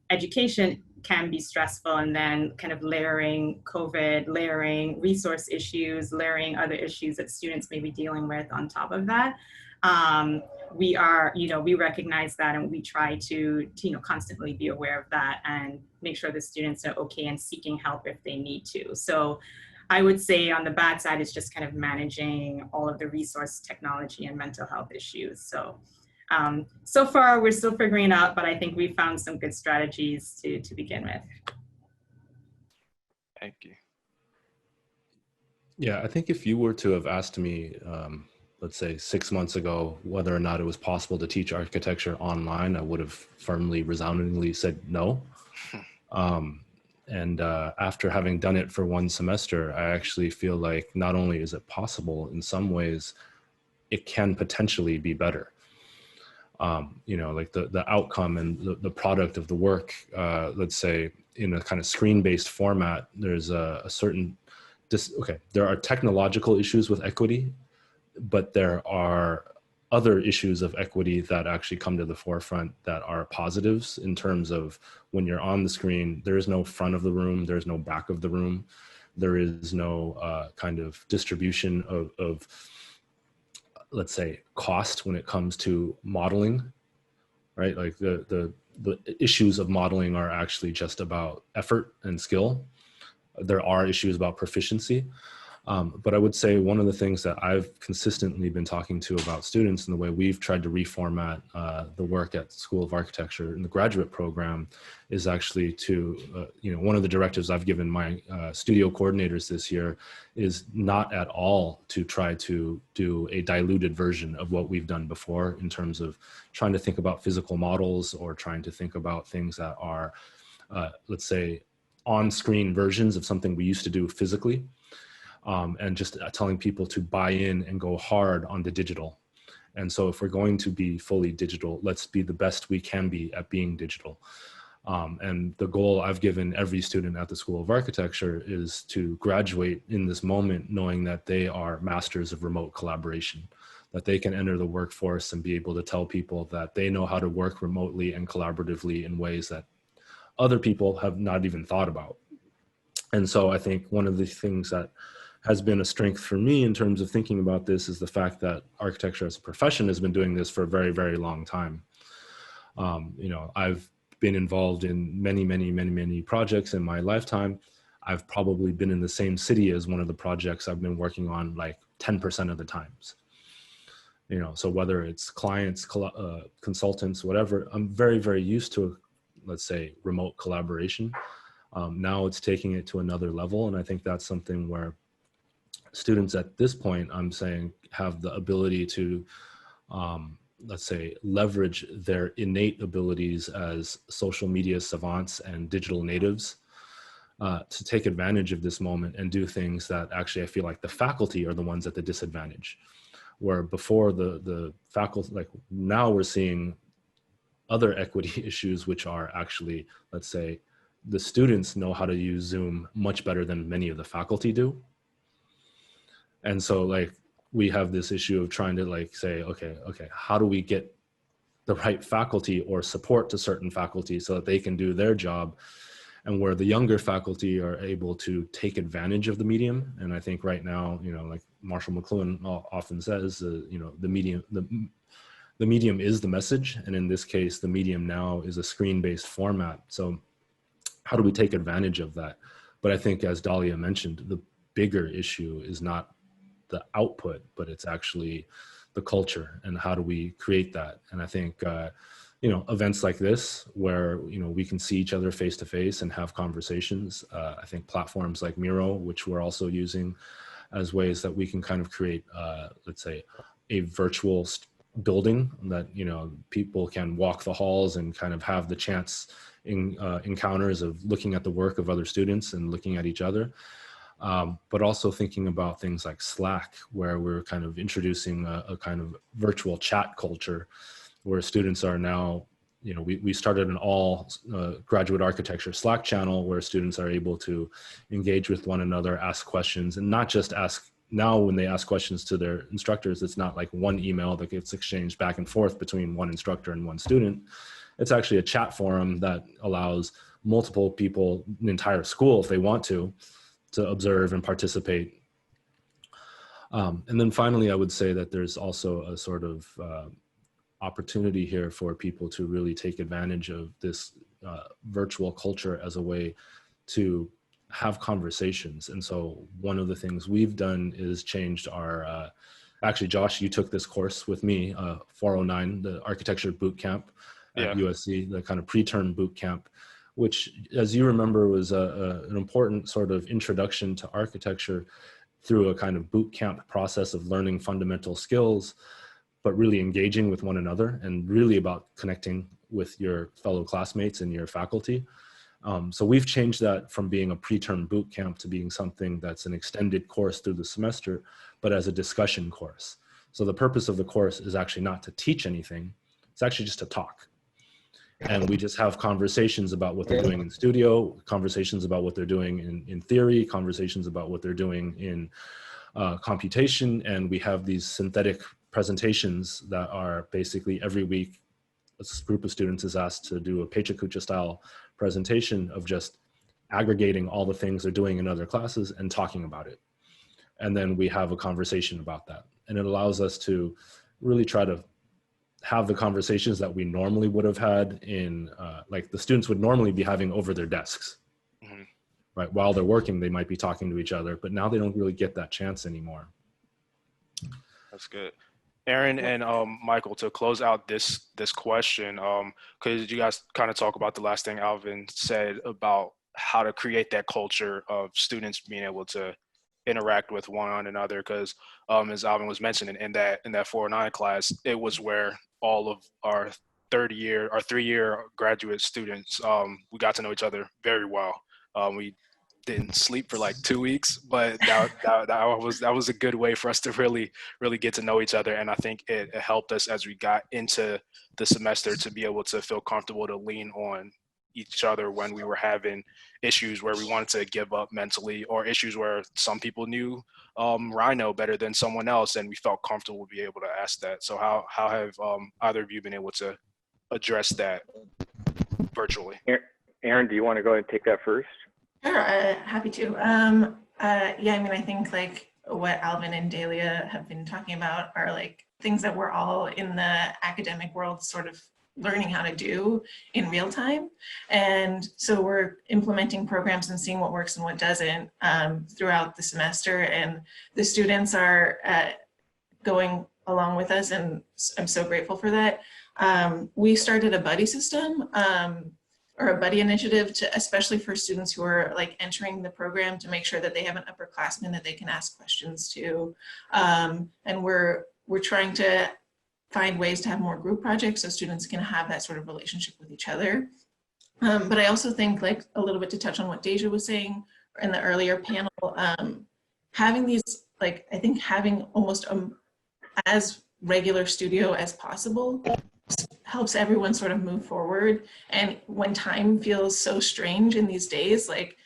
education can be stressful, and then kind of layering COVID, layering resource issues, layering other issues that students may be dealing with on top of that. We are, we recognize that, and we try to constantly be aware of that and make sure the students are okay and seeking help if they need to. So I would say on the bad side, it's just kind of managing all of the resource technology and mental health issues. So, so far we're still figuring it out, but I think we found some good strategies to begin with. Thank you. Yeah, I think if you were to have asked me, let's say 6 months ago, whether or not it was possible to teach architecture online, I would have firmly, resoundingly said no. And after having done it for one semester, I actually feel like not only is it possible, in some ways, it can potentially be better. Like the outcome and the product of the work, let's say in a kind of screen-based format, there's a certain, there are technological issues with equity, but there are other issues of equity that actually come to the forefront that are positives in terms of when you're on the screen, there is no front of the room, there's no back of the room, there is no kind of distribution of, let's say, cost when it comes to modeling, right? Like the issues of modeling are actually just about effort and skill. There are issues about proficiency. But I would say one of the things that I've consistently been talking to about students and the way we've tried to reformat the work at School of Architecture in the graduate program is actually to, one of the directives I've given my studio coordinators this year is not at all to try to do a diluted version of what we've done before in terms of trying to think about physical models or trying to think about things that are, let's say, on-screen versions of something we used to do physically. And just telling people to buy in and go hard on the digital. And so if we're going to be fully digital, let's be the best we can be at being digital. And the goal I've given every student at the School of Architecture is to graduate in this moment knowing that they are masters of remote collaboration, that they can enter the workforce and be able to tell people that they know how to work remotely and collaboratively in ways that other people have not even thought about. And so I think one of the things that has been a strength for me in terms of thinking about this is the fact that architecture as a profession has been doing this for a very, very long time. I've been involved in many projects in my lifetime. I've probably been in the same city as one of the projects I've been working on like 10% of the times. So whether it's clients, consultants, whatever, I'm very, very used to, let's say, remote collaboration. Now it's taking it to another level. And I think that's something where students at this point, I'm saying, have the ability to, let's say, leverage their innate abilities as social media savants and digital natives to take advantage of this moment and do things that actually I feel like the faculty are the ones at the disadvantage. Where before the faculty, like now we're seeing other equity issues, which are actually, let's say, the students know how to use Zoom much better than many of the faculty do. And so like we have this issue of trying to like say, okay, how do we get the right faculty or support to certain faculty so that they can do their job, and where the younger faculty are able to take advantage of the medium. And I think right now, like Marshall McLuhan often says, the medium is the message. And in this case, the medium now is a screen-based format. So how do we take advantage of that? But I think, as Dahlia mentioned, the bigger issue is not the output, but it's actually the culture and how do we create that. And I think, events like this where, we can see each other face to face and have conversations. I think platforms like Miro, which we're also using as ways that we can kind of create, let's say, a virtual building that, people can walk the halls and kind of have the chance in encounters of looking at the work of other students and looking at each other. But also thinking about things like Slack, where we're kind of introducing a kind of virtual chat culture where students are now, we started an all graduate architecture Slack channel where students are able to engage with one another, ask questions, and not just ask. Now when they ask questions to their instructors, it's not like one email that gets exchanged back and forth between one instructor and one student. It's actually a chat forum that allows multiple people, an entire school if they want to observe and participate. And then finally, I would say that there's also a sort of opportunity here for people to really take advantage of this virtual culture as a way to have conversations. And so one of the things we've done is changed our, actually, Josh, you took this course with me, 409, the architecture boot camp at USC, the kind of preterm boot camp, which, as you remember, was an important sort of introduction to architecture through a kind of boot camp process of learning fundamental skills, but really engaging with one another and really about connecting with your fellow classmates and your faculty. So we've changed that from being a preterm boot camp to being something that's an extended course through the semester, but as a discussion course. So the purpose of the course is actually not to teach anything, it's actually just to talk. And we just have conversations about what they're doing in studio, conversations about what they're doing in theory, conversations about what they're doing in computation. And we have these synthetic presentations that are basically every week, a group of students is asked to do a Pechakucha style presentation of just aggregating all the things they're doing in other classes and talking about it. And then we have a conversation about that. And it allows us to really try to have the conversations that we normally would have had in, like the students would normally be having over their desks. Mm-hmm. Right? While they're working, they might be talking to each other, but now they don't really get that chance anymore. That's good. Aaron and Michael, to close out this question, because you guys kind of talk about the last thing Alvin said about how to create that culture of students being able to interact with one another, because as Alvin was mentioning, in that 409 class, it was where all of our 3-year graduate students, we got to know each other very well. We didn't sleep for like 2 weeks, but that was a good way for us to really get to know each other. And I think it helped us as we got into the semester to be able to feel comfortable to lean on each other when we were having issues where we wanted to give up mentally, or issues where some people knew Rhino better than someone else, and we felt comfortable to be able to ask that. So how have either of you been able to address that virtually? Aaron, do you want to go ahead and take that first? Sure, happy to. Yeah, I mean, I think like what Alvin and Dahlia have been talking about are like things that we're all in the academic world sort of learning how to do in real time. And so we're implementing programs and seeing what works and what doesn't throughout the semester. And the students are going along with us, and I'm so grateful for that. We started a buddy system, or a buddy initiative, to especially for students who are like entering the program, to make sure that they have an upperclassman that they can ask questions to. And we're trying to find ways to have more group projects so students can have that sort of relationship with each other. But I also think, like a little bit to touch on what Deja was saying in the earlier panel, having these, like, I think having almost as regular studio as possible helps everyone sort of move forward. And when time feels so strange in these days, like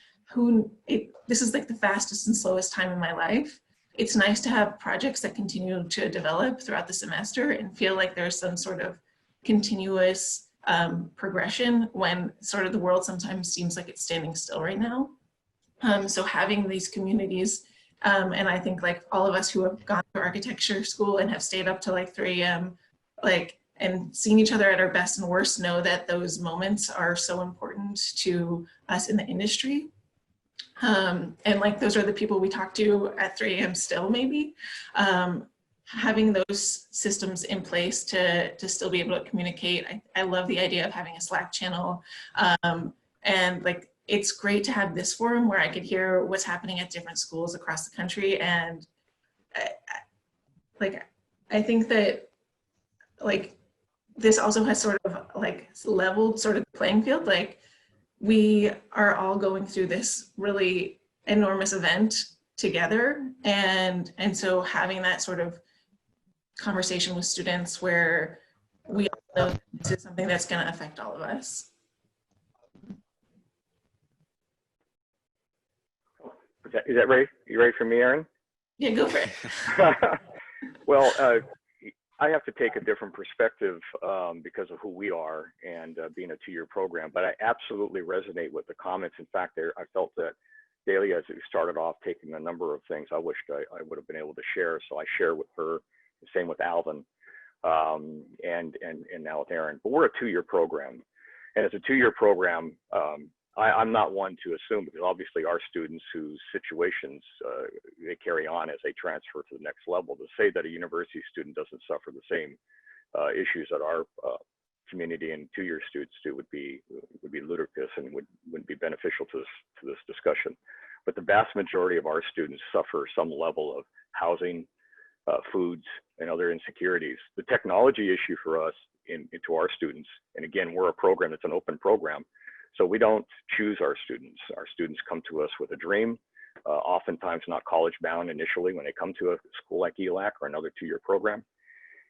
this is like the fastest and slowest time in my life. It's nice to have projects that continue to develop throughout the semester and feel like there's some sort of continuous progression when sort of the world sometimes seems like it's standing still right now. So having these communities, and I think like all of us who have gone to architecture school and have stayed up till like 3 a.m., like, and seeing each other at our best and worst, know that those moments are so important to us in the industry. And like, those are the people we talk to at 3 a.m. still, maybe. Having those systems in place to still be able to communicate. I love the idea of having a Slack channel. And like, it's great to have this forum where I could hear what's happening at different schools across the country. And I think that like, this also has sort of like leveled sort of the playing field. Like, we are all going through this really enormous event together. And so having that sort of conversation with students where we all know this is something that's going to affect all of us. Is that ready? You ready for me, Aaron? Yeah, go for it. Well, I have to take a different perspective because of who we are and being a 2-year program, but I absolutely resonate with the comments. In fact, I felt that Dahlia, as we started off, taking a number of things I wished I would have been able to share. So I share with her, the same with Alvin, and now with Aaron. But we're a 2-year program. And as a 2-year program, I'm not one to assume, because obviously our students whose situations they carry on as they transfer to the next level, to say that a university student doesn't suffer the same issues that our community and 2-year students do would be ludicrous and wouldn't be beneficial to this discussion. But the vast majority of our students suffer some level of housing, foods, and other insecurities. The technology issue for us into our students, and again, we're a program that's an open program, so we don't choose our students. Our students come to us with a dream, oftentimes not college bound initially when they come to a school like ELAC or another 2-year program.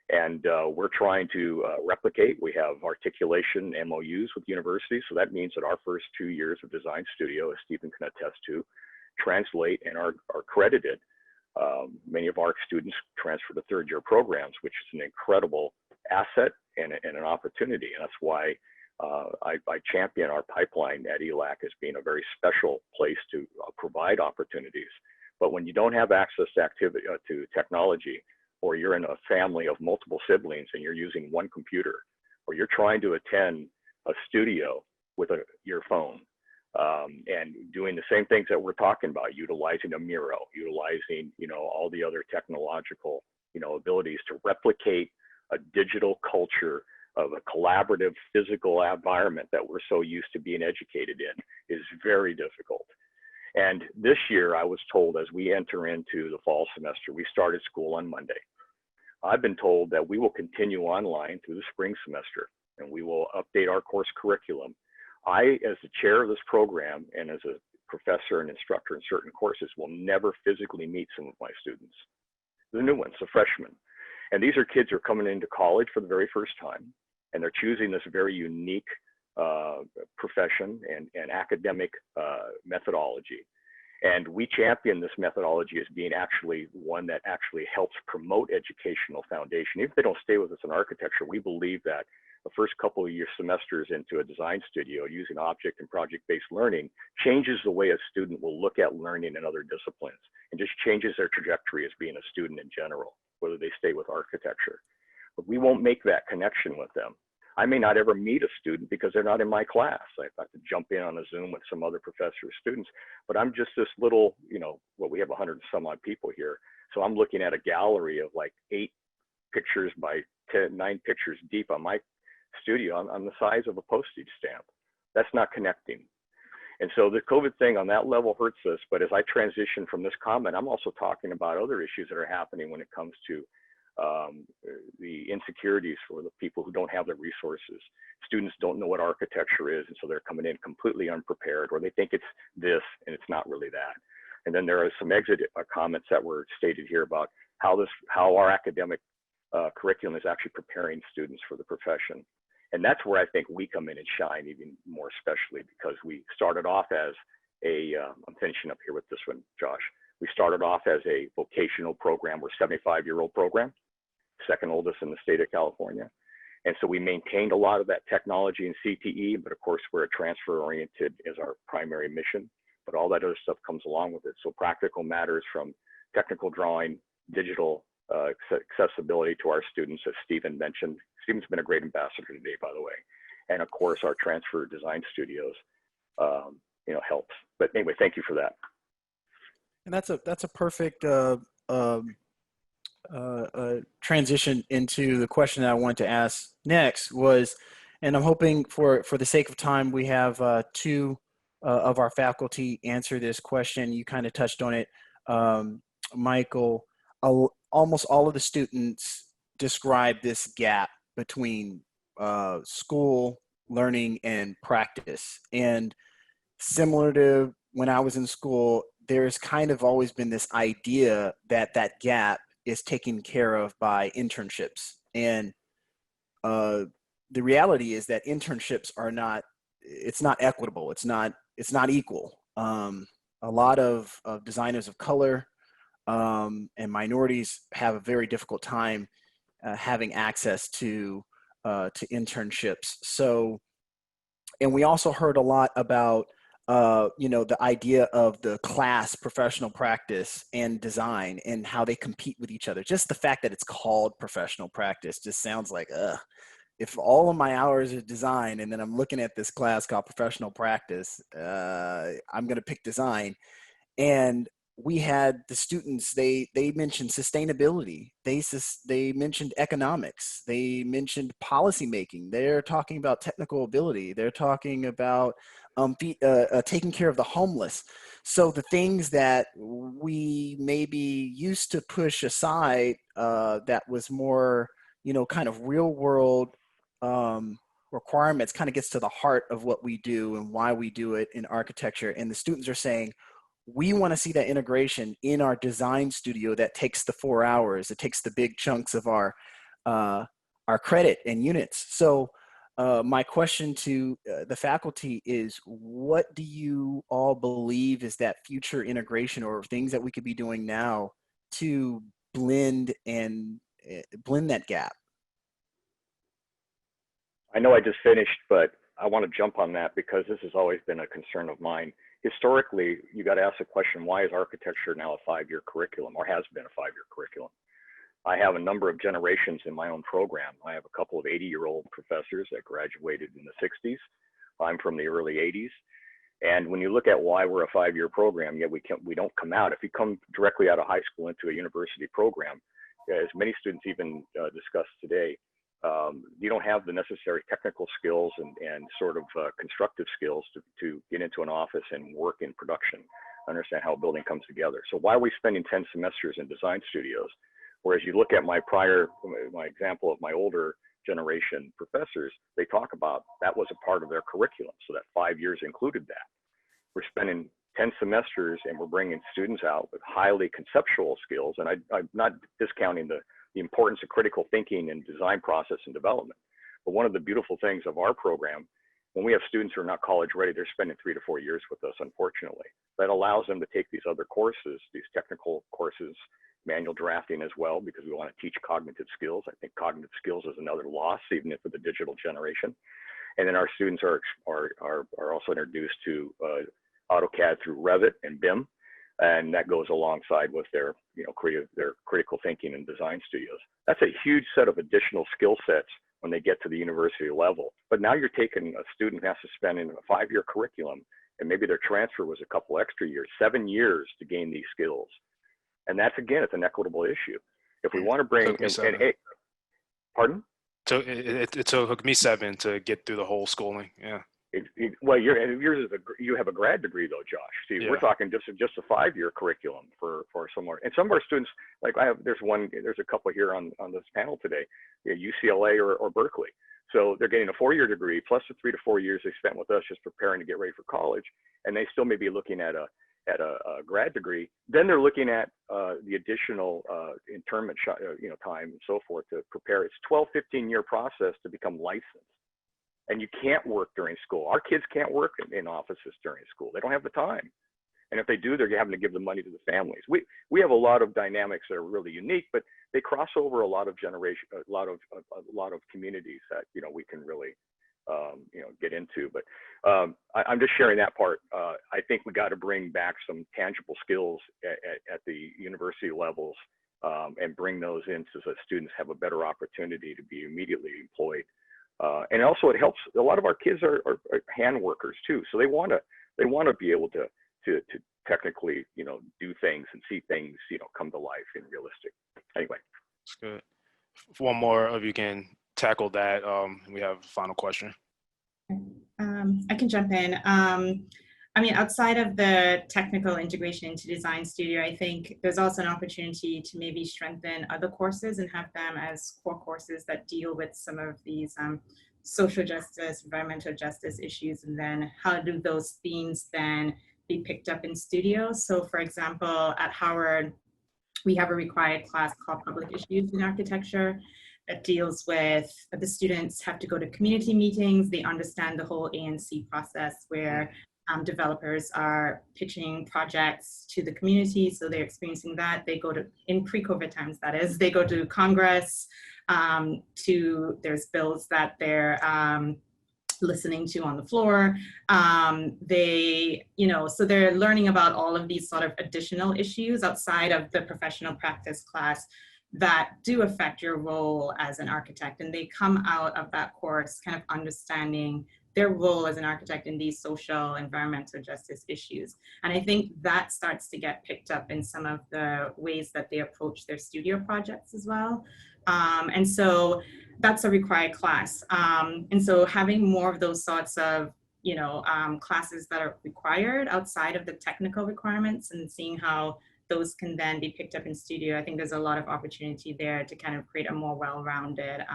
And we're trying to replicate. We have articulation MOUs with universities. So that means that our first 2 years of design studio, as Stephen can attest to, translate and are credited Many of our students transfer to third-year programs, which is an incredible asset and an opportunity. And that's why I champion our pipeline at ELAC as being a very special place to provide opportunities. But when you don't have access to technology, or you're in a family of multiple siblings and you're using one computer, or you're trying to attend a studio with your phone, and doing the same things that we're talking about, utilizing a Miro, utilizing, all the other technological, abilities to replicate a digital culture of a collaborative physical environment that we're so used to being educated in is very difficult. And this year I was told, as we enter into the fall semester, we started school on Monday. I've been told that we will continue online through the spring semester and we will update our course curriculum. I, as the chair of this program and as a professor and instructor in certain courses, will never physically meet some of my students, the new ones, the freshmen. And these are kids who are coming into college for the very first time, and they're choosing this very unique profession and academic methodology. And we champion this methodology as being actually one that actually helps promote educational foundation. Even if they don't stay with us in architecture, we believe that the first couple of semesters into a design studio using object and project-based learning changes the way a student will look at learning in other disciplines and just changes their trajectory as being a student in general, whether they stay with architecture. But we won't make that connection with them. I may not ever meet a student because they're not in my class. I have to jump in on a Zoom with some other professor or students, but I'm just this little, we have 100 and some odd people here. So I'm looking at a gallery of like 8 pictures by 9 pictures deep on my studio. I'm the size of a postage stamp. That's not connecting. And so the COVID thing on that level hurts us. But as I transition from this comment, I'm also talking about other issues that are happening when it comes to the insecurities for the people who don't have the resources. Students don't know what architecture is, and so they're coming in completely unprepared, or they think it's this and it's not really that. And then there are some exit comments that were stated here about how our academic curriculum is actually preparing students for the profession. And that's where I think we come in and shine even more especially, because we started off as I'm finishing up here with this one, Josh. We started off as a vocational program. We're a 75-year-old program, second oldest in the state of California. And so we maintained a lot of that technology and CTE, but of course we're a transfer-oriented as our primary mission, but all that other stuff comes along with it. So practical matters from technical drawing, digital accessibility to our students, as Stephen mentioned. Stephen's been a great ambassador today, by the way. And of course, our transfer design studios, helps. But anyway, thank you for that. And that's a perfect transition into the question that I wanted to ask next was, and I'm hoping for the sake of time, we have 2 of our faculty answer this question. You kind of touched on it, Michael. Almost all of the students describe this gap between school learning and practice. And similar to when I was in school, there's kind of always been this idea that that gap is taken care of by internships. And the reality is that internships are not, it's not equitable. It's not equal. A lot of designers of color and minorities have a very difficult time having access to internships. So, and we also heard a lot about the idea of the class, professional practice, and design, and how they compete with each other. Just the fact that it's called professional practice just sounds like, if all of my hours are design and then I'm looking at this class called professional practice, I'm going to pick design. And we had the students, they mentioned sustainability. They mentioned economics. They mentioned policy making. They're talking about technical ability. They're talking about taking care of the homeless. So the things that we maybe used to push aside that was more, kind of real world requirements, kind of gets to the heart of what we do and why we do it in architecture. And the students are saying, we want to see that integration in our design studio that takes the 4 hours. It takes the big chunks of our credit and units. So my question to the faculty is, what do you all believe is that future integration or things that we could be doing now to blend that gap? I know I just finished, but I want to jump on that because this has always been a concern of mine. Historically, you got to ask the question, why is architecture now a 5-year curriculum, or has been a 5-year curriculum? I have a number of generations in my own program. I have a couple of 80-year-old professors that graduated in the 60s. I'm from the early 80s. And when you look at why we're a 5-year program, yet we don't come out. If you come directly out of high school into a university program, as many students even discussed today, you don't have the necessary technical skills and sort of constructive skills to get into an office and work in production, understand how a building comes together. So why are we spending 10 semesters in design studios? Whereas you look at my example of my older generation professors, they talk about that was a part of their curriculum. So that 5 years included that. We're spending 10 semesters and we're bringing students out with highly conceptual skills. And I'm not discounting the importance of critical thinking and design process and development. But one of the beautiful things of our program, when we have students who are not college ready, they're spending 3 to 4 years with us, unfortunately. That allows them to take these other courses, these technical courses, manual drafting as well, because we want to teach cognitive skills. I think cognitive skills is another loss, even if for the digital generation. And then our students are also introduced to AutoCAD through Revit and BIM, and that goes alongside with their their critical thinking and design studios. That's a huge set of additional skill sets when they get to the university level. But now you're taking a student who has to spend in a 5-year curriculum, and maybe their transfer was a couple extra years, 7 years to gain these skills. And that's, again, it's an equitable issue. If we want to bring pardon? So it took me 7 to get through the whole schooling. Yeah. Well, yours is you have a grad degree though, Josh. See, yeah. We're talking just a 5-year curriculum for somewhere. And some of our students, like there's a couple here on this panel today, UCLA or Berkeley. So they're getting a 4-year degree plus the 3 to 4 years they spent with us just preparing to get ready for college, and they still may be looking at a grad degree. Then they're looking at the additional internment time and so forth to prepare. It's 12-15-year process to become licensed. And you can't work during school. Our kids can't work in offices during school. They don't have the time. And if they do, they're having to give the money to the families. We have a lot of dynamics that are really unique, but they cross over a lot of a lot of communities that we can really get into. But I'm just sharing that part. I think we got to bring back some tangible skills at the university levels and bring those in so that students have a better opportunity to be immediately employed. And also it helps. A lot of our kids are hand workers too, so they want to be able to technically do things and see things come to life in realistic. Anyway, that's good. If one more of you can tackle that, we have a final question. I can jump in. I mean, outside of the technical integration into Design Studio, I think there's also an opportunity to maybe strengthen other courses and have them as core courses that deal with some of these social justice, environmental justice issues, and then how do those themes then be picked up in studios. So for example, at Howard, we have a required class called Public Issues in Architecture that deals with the students have to go to community meetings. They understand the whole ANC process where developers are pitching projects to the community, so they're experiencing that. They go to, in pre-COVID times that is, they go to Congress, there's bills that they're listening to on the floor. So they're learning about all of these sort of additional issues outside of the professional practice class that do affect your role as an architect. And they come out of that course kind of understanding their role as an architect in these social, environmental justice issues. And I think that starts to get picked up in some of the ways that they approach their studio projects as well. And so that's a required class. And so having more of those sorts of, classes that are required outside of the technical requirements and seeing how those can then be picked up in studio, I think there's a lot of opportunity there to kind of create a more well-rounded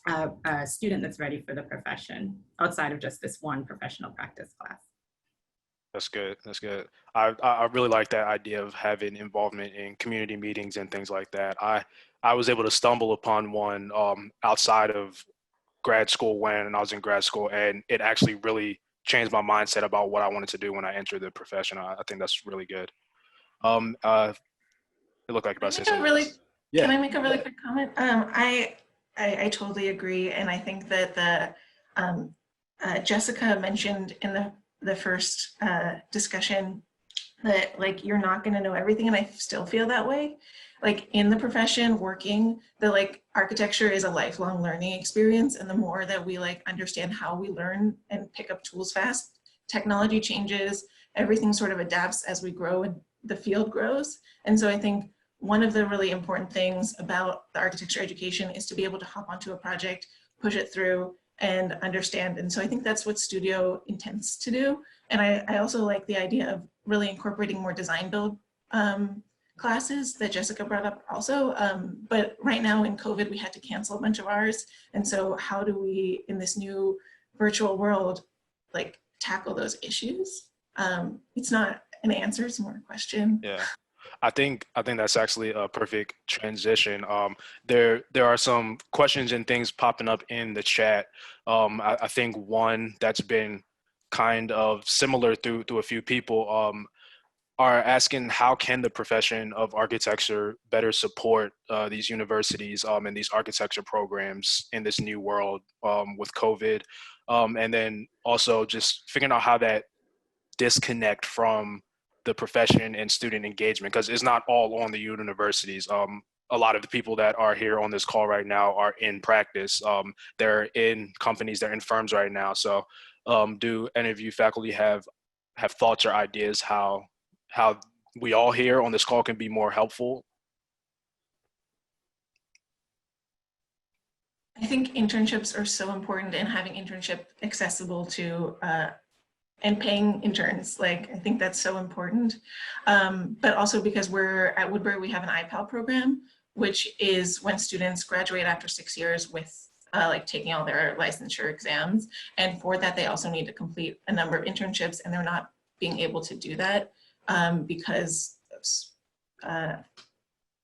a student that's ready for the profession outside of just this one professional practice class. That's good. That's good. I really like that idea of having involvement in community meetings and things like that. I was able to stumble upon one outside of grad school when I was in grad school, and it actually really changed my mindset about what I wanted to do when I entered the profession. I think that's really good. it looked like about Can I 6 make a really, minutes. Yeah. can I make a really quick comment? I totally agree, and I think that Jessica mentioned in the first discussion that like you're not going to know everything, and I still feel that way. Like in the profession, working, the like architecture is a lifelong learning experience, and the more that we like understand how we learn and pick up tools fast, technology changes, everything sort of adapts as we grow and the field grows. And so I think one of the really important things about the architecture education is to be able to hop onto a project, push it through, and understand. And so I think that's what Studio intends to do. And I also like the idea of really incorporating more design build classes that Jessica brought up also. But right now in COVID, we had to cancel a bunch of ours. And so how do we, in this new virtual world, like tackle those issues? It's not an answer, it's more a question. Yeah. I think that's actually a perfect transition. There are some questions and things popping up in the chat. I think one that's been kind of similar through a few people are asking how can the profession of architecture better support these universities and these architecture programs in this new world with COVID, and then also just figuring out how that disconnect from the profession and student engagement, because it's not all on the universities. A lot of the people that are here on this call right now are in practice. They're in companies, they're in firms right now. So do any of you faculty have thoughts or ideas how we all here on this call can be more helpful? I think internships are so important, and having internship accessible to and paying interns, like I think that's so important. But also because we're at Woodbury, we have an IPAL program, which is when students graduate after 6 years with like taking all their licensure exams. And for that, they also need to complete a number of internships, and they're not being able to do that because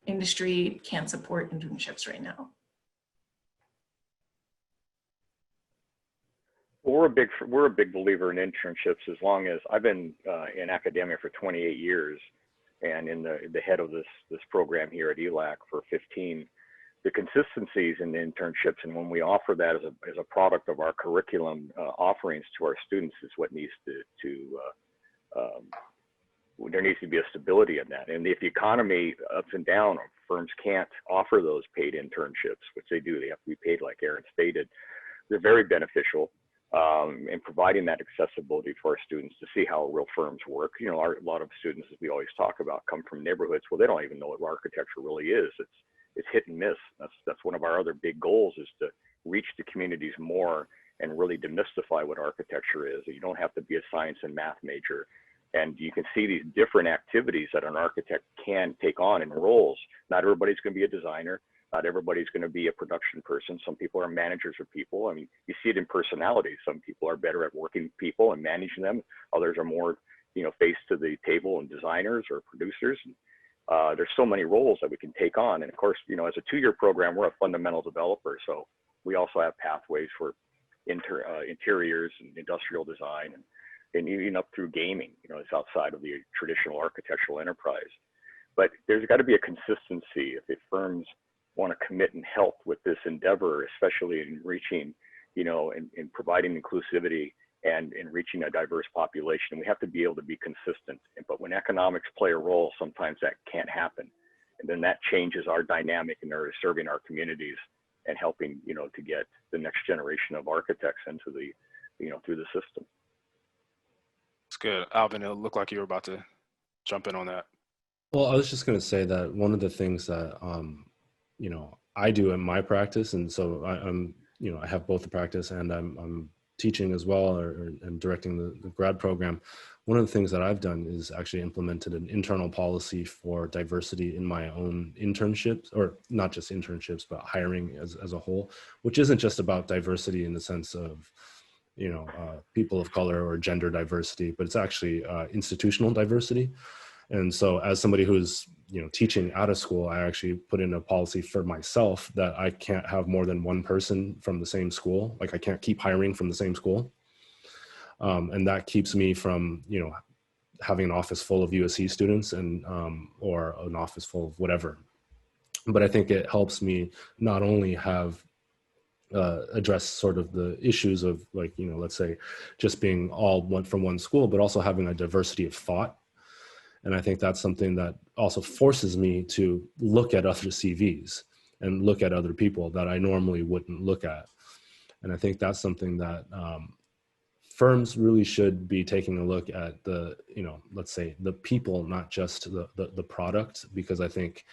industry can't support internships right now. We're a big believer in internships. As long as I've been in academia for 28 years, and in the head of this program here at ELAC for 15. The consistencies in the internships, and when we offer that as a product of our curriculum offerings to our students, is what needs there needs to be a stability in that. And if the economy ups and down, firms can't offer those paid internships, which they do. They have to be paid, like Aaron stated. They're very beneficial. And providing that accessibility for our students to see how real firms work. You know, a lot of students, as we always talk about, come from neighborhoods where they don't even know what architecture really is. It's hit and miss. That's one of our other big goals, is to reach the communities more and really demystify what architecture is. You don't have to be a science and math major. And you can see these different activities that an architect can take on in roles. Not everybody's going to be a designer. Not everybody's going to be a production person. Some people are managers of people. I mean, you see it in personalities. Some people are better at working with people and managing them. Others are more, face to the table and designers or producers. There's so many roles that we can take on. And of course, as a 2-year program, we're a fundamental developer. So we also have pathways for interiors and industrial design and even up through gaming. It's outside of the traditional architectural enterprise. But there's got to be a consistency. If firms want to commit and help with this endeavor, especially in reaching, in providing inclusivity and in reaching a diverse population, we have to be able to be consistent. But when economics play a role, sometimes that can't happen. And then that changes our dynamic and they're serving our communities and helping, to get the next generation of architects into the, through the system. It's good. Alvin, it looked like you were about to jump in on that. Well, I was just going to say that one of the things that, I do in my practice, and so I'm, I have both the practice and I'm teaching as well, and directing the grad program. One of the things that I've done is actually implemented an internal policy for diversity in my own internships, or not just internships, but hiring as a whole, which isn't just about diversity in the sense of, people of color or gender diversity, but it's actually institutional diversity. And so as somebody who's, teaching out of school, I actually put in a policy for myself that I can't have more than one person from the same school. Like I can't keep hiring from the same school. And that keeps me from, having an office full of USC students and or an office full of whatever. But I think it helps me not only have address sort of the issues of, like, you know, let's say just being all one from one school, but also having a diversity of thought. And I think that's something that also forces me to look at other CVs and look at other people that I normally wouldn't look at. And I think that's something that firms really should be taking a look at the, you know, let's say the people, not just the product, because I think,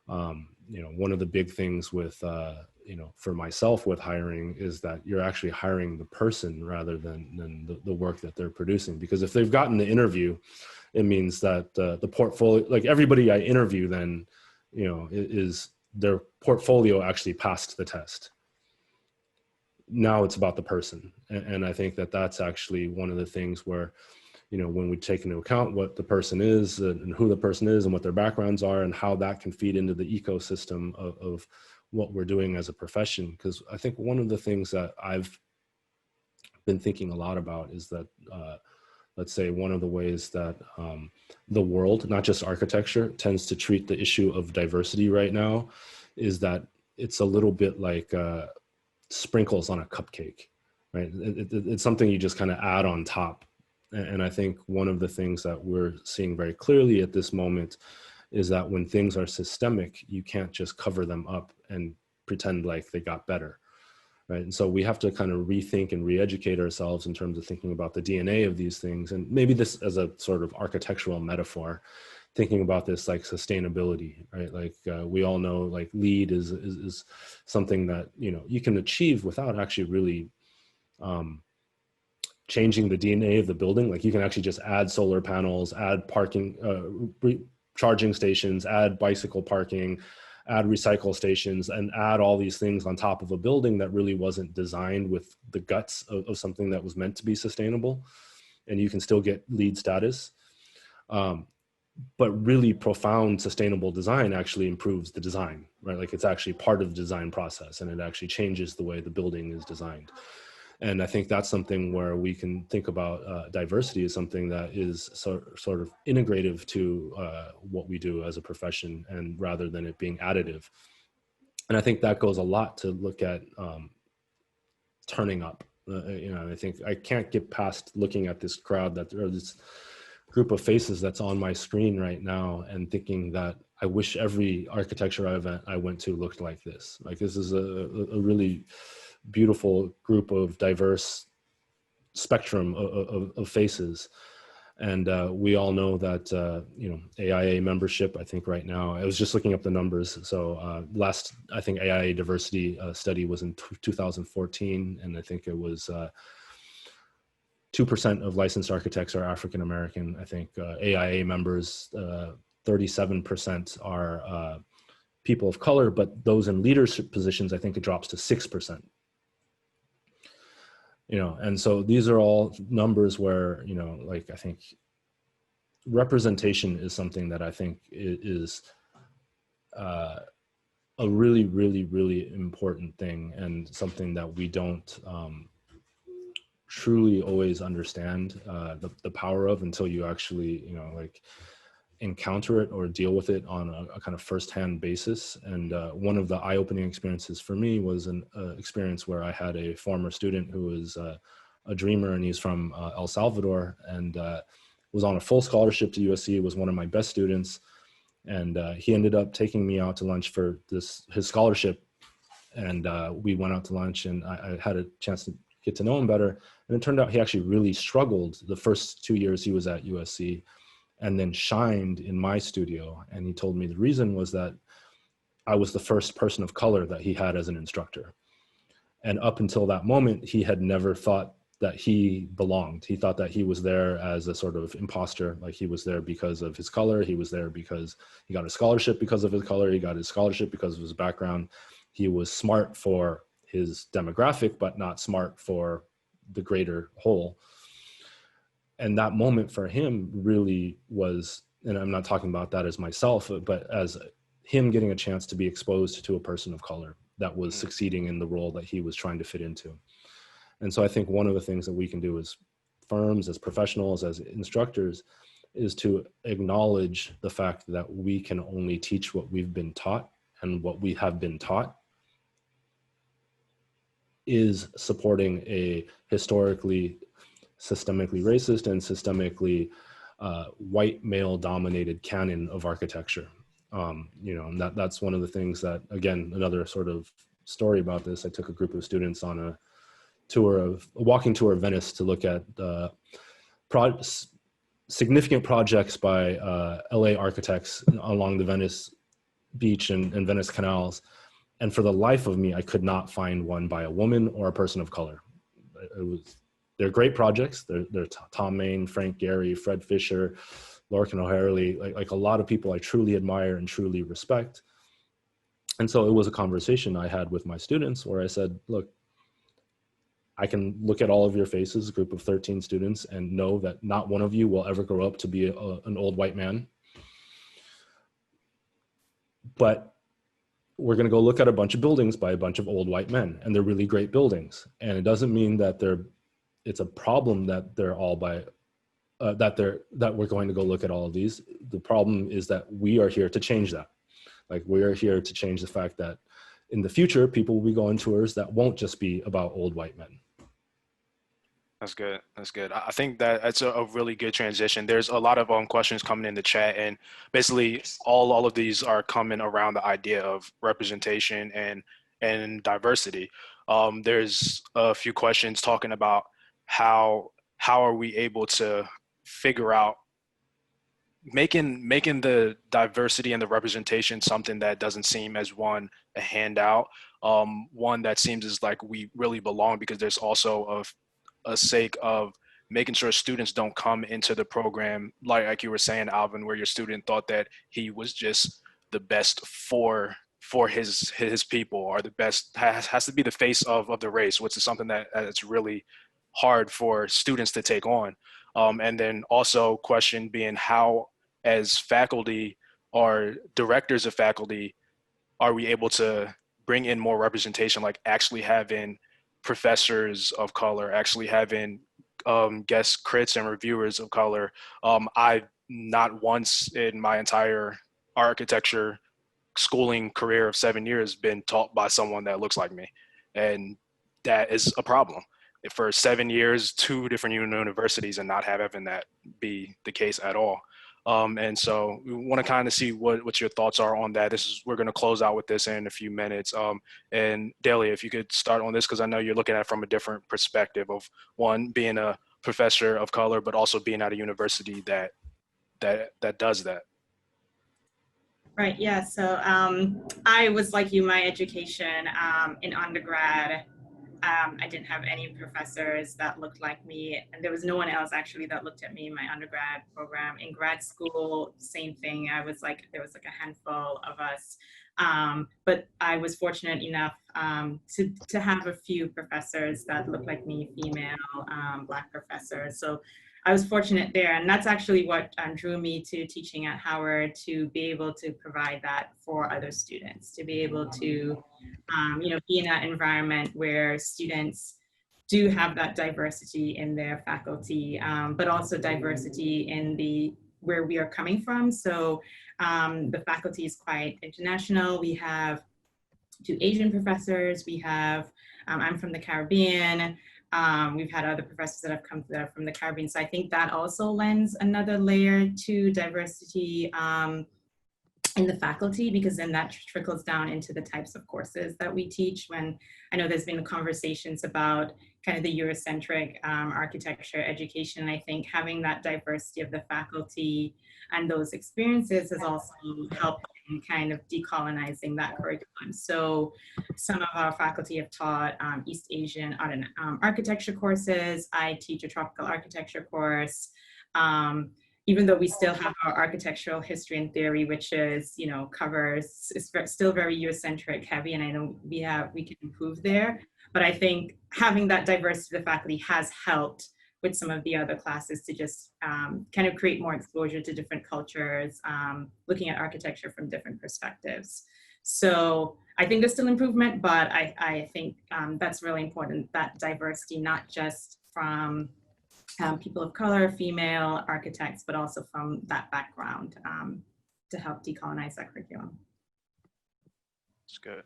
you know, one of the big things with, you know, for myself with hiring is that you're actually hiring the person rather than the work that they're producing. Because if they've gotten the interview, it means that the portfolio, like everybody I interview then, you know, is their portfolio actually passed the test. Now it's about the person. And I think that that's actually one of the things where, you know, when we take into account what the person is and who the person is and what their backgrounds are and how that can feed into the ecosystem of what we're doing as a profession. Because I think one of the things that I've been thinking a lot about is that, let's say one of the ways that the world, not just architecture, tends to treat the issue of diversity right now is that it's a little bit like sprinkles on a cupcake, right? It's something you just kind of add on top. And I think one of the things that we're seeing very clearly at this moment is that when things are systemic, you can't just cover them up and pretend like they got better, right? And so we have to kind of rethink and re-educate ourselves in terms of thinking about the DNA of these things. And maybe this as a sort of architectural metaphor, thinking about this like sustainability, right? Like we all know like LEED is something that, you know, you can achieve without actually really changing the DNA of the building. Like you can actually just add solar panels, add parking, charging stations, add bicycle parking, add recycle stations, and add all these things on top of a building that really wasn't designed with the guts of something that was meant to be sustainable. And you can still get LEED status. But really profound sustainable design actually improves the design, right? Like it's actually part of the design process and it actually changes the way the building is designed. And I think that's something where we can think about diversity as something that is sort of integrative to what we do as a profession, and rather than it being additive. And I think that goes a lot to look at turning up. You know, I think I can't get past looking at this crowd or this group of faces that's on my screen right now and thinking that I wish every architecture event I went to looked like this. Like this is a really beautiful group of diverse spectrum of faces. And we all know that, you know, AIA membership, I think right now, I was just looking up the numbers. So last, I think AIA diversity study was in 2014. And I think it was 2% of licensed architects are African-American. I think AIA members, 37% are people of color, but those in leadership positions, I think it drops to 6%. You know, and so these are all numbers where, you know, like I think representation is something that I think is a really, really, really important thing, and something that we don't truly always understand the power of until you actually, you know, like encounter it or deal with it on a kind of firsthand basis. And one of the eye-opening experiences for me was an experience where I had a former student who was a dreamer, and he's from El Salvador, and was on a full scholarship to USC, was one of my best students. And he ended up taking me out to lunch for his scholarship. And we went out to lunch, and I had a chance to get to know him better. And it turned out he actually really struggled the first 2 years he was at USC, and then shined in my studio. And he told me the reason was that I was the first person of color that he had as an instructor. And up until that moment, he had never thought that he belonged. He thought that he was there as a sort of imposter, like he was there because of his color. He was there because he got a scholarship because of his color. He got his scholarship because of his background. He was smart for his demographic, but not smart for the greater whole. And that moment for him really was, and I'm not talking about that as myself, but as him getting a chance to be exposed to a person of color that was succeeding in the role that he was trying to fit into. And so I think one of the things that we can do is firms, as professionals, as instructors, is to acknowledge the fact that we can only teach what we've been taught, and what we have been taught is supporting a historically, systemically racist and systemically white male dominated canon of architecture. You know, and that's one of the things that, again, another sort of story about this. I took a group of students on a walking tour of Venice to look at significant projects by LA architects along the Venice beach and Venice canals. And for the life of me, I could not find one by a woman or a person of color. They're great projects. They're Tom Main, Frank Gehry, Fred Fisher, Lorcan O'Harley, like a lot of people I truly admire and truly respect. And so it was a conversation I had with my students where I said, look, I can look at all of your faces, a group of 13 students, and know that not one of you will ever grow up to be an old white man. But we're going to go look at a bunch of buildings by a bunch of old white men, and they're really great buildings. And it doesn't mean that it's a problem that they're all by, that we're going to go look at all of these. The problem is that we are here to change that. Like, we are here to change the fact that in the future, people will be going tours that won't just be about old white men. That's good. That's good. I think that's a really good transition. There's a lot of questions coming in the chat, and basically all of these are coming around the idea of representation and diversity. There's a few questions talking about how are we able to figure out making the diversity and the representation something that doesn't seem as a handout, one that seems as like we really belong, because there's also a sake of making sure students don't come into the program, like you were saying, Alvin, where your student thought that he was just the best for his people, or the best, has to be the face of the race, which is something that it's really hard for students to take on. And then also question being, how as faculty or directors of faculty are we able to bring in more representation, like actually having professors of color, actually having guest crits and reviewers of color. I've not once in my entire architecture schooling career of 7 years been taught by someone that looks like me. And that is a problem. For 7 years, 2 different universities, and not having that be the case at all. And so we want to kind of see what your thoughts are on that. We're going to close out with this in a few minutes. And Delia, if you could start on this, because I know you're looking at it from a different perspective of, one, being a professor of color, but also being at a university that does that. Right, yeah, so I was like you, my education in undergrad, I didn't have any professors that looked like me, and there was no one else actually that looked at me in my undergrad program. In grad school, same thing. There was like a handful of us, but I was fortunate enough to have a few professors that looked like me, female, Black professors. So I was fortunate there, and that's actually what drew me to teaching at Howard, to be able to provide that for other students, to be able to be in that environment where students do have that diversity in their faculty, but also diversity in where we are coming from. So the faculty is quite international. We have 2 Asian professors. We have, I'm from the Caribbean. We've had other professors that have come from the Caribbean. So I think that also lends another layer to diversity in the faculty, because then that trickles down into the types of courses that we teach. When I know there's been conversations about kind of the Eurocentric architecture education, and I think having that diversity of the faculty and those experiences has also helped in kind of decolonizing that curriculum. So some of our faculty have taught East Asian architecture courses. I teach a tropical architecture course. Even though we still have our architectural history and theory, which is, is still very Eurocentric heavy, and I know we can improve there. But I think having that diversity of the faculty has helped with some of the other classes to just kind of create more exposure to different cultures, looking at architecture from different perspectives. So I think there's still improvement, but I think that's really important, that diversity, not just from people of color, female architects, but also from that background to help decolonize that curriculum. That's good.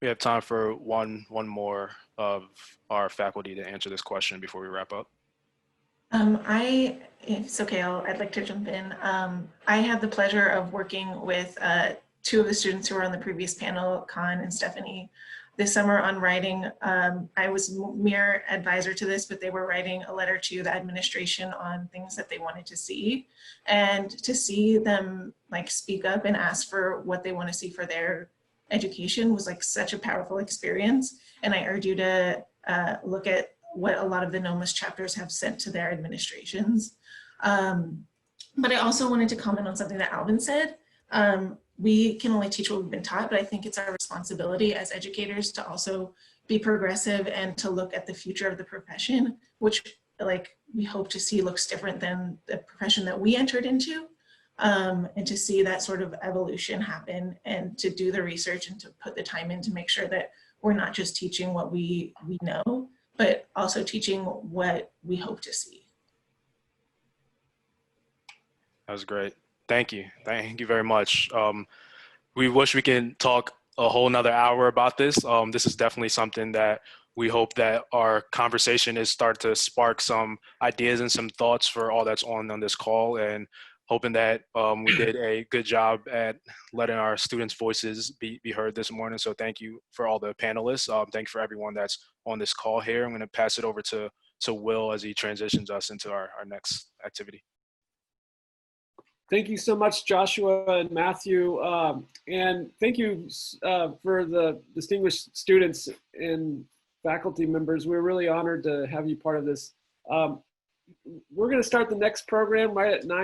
We have time for one more of our faculty to answer this question before we wrap up. If it's okay, I'd like to jump in. I had the pleasure of working with two of the students who were on the previous panel, Khan and Stephanie, this summer on writing. I was mere advisor to this, but they were writing a letter to the administration on things that they wanted to see, and to see them like speak up and ask for what they want to see for their education was like such a powerful experience. And I urge you to look at what a lot of the NOMAS chapters have sent to their administrations. But I also wanted to comment on something that Alvin said. We can only teach what we've been taught, but I think it's our responsibility as educators to also be progressive and to look at the future of the profession, which like we hope to see looks different than the profession that we entered into. And to see that sort of evolution happen and to do the research and to put the time in to make sure that we're not just teaching what we know, but also teaching what we hope to see. That was great. Thank you. Thank you very much. We wish we can talk a whole nother hour about this. This is definitely something that we hope that our conversation is start to spark some ideas and some thoughts for all that's on this call, and hoping that we did a good job at letting our students' voices be heard this morning. So thank you for all the panelists. Thank you for everyone that's on this call here. I'm going to pass it over to Will as he transitions us into our next activity. Thank you so much, Joshua and Matthew. And thank you for the distinguished students and faculty members. We're really honored to have you part of this. We're going to start the next program right at 9.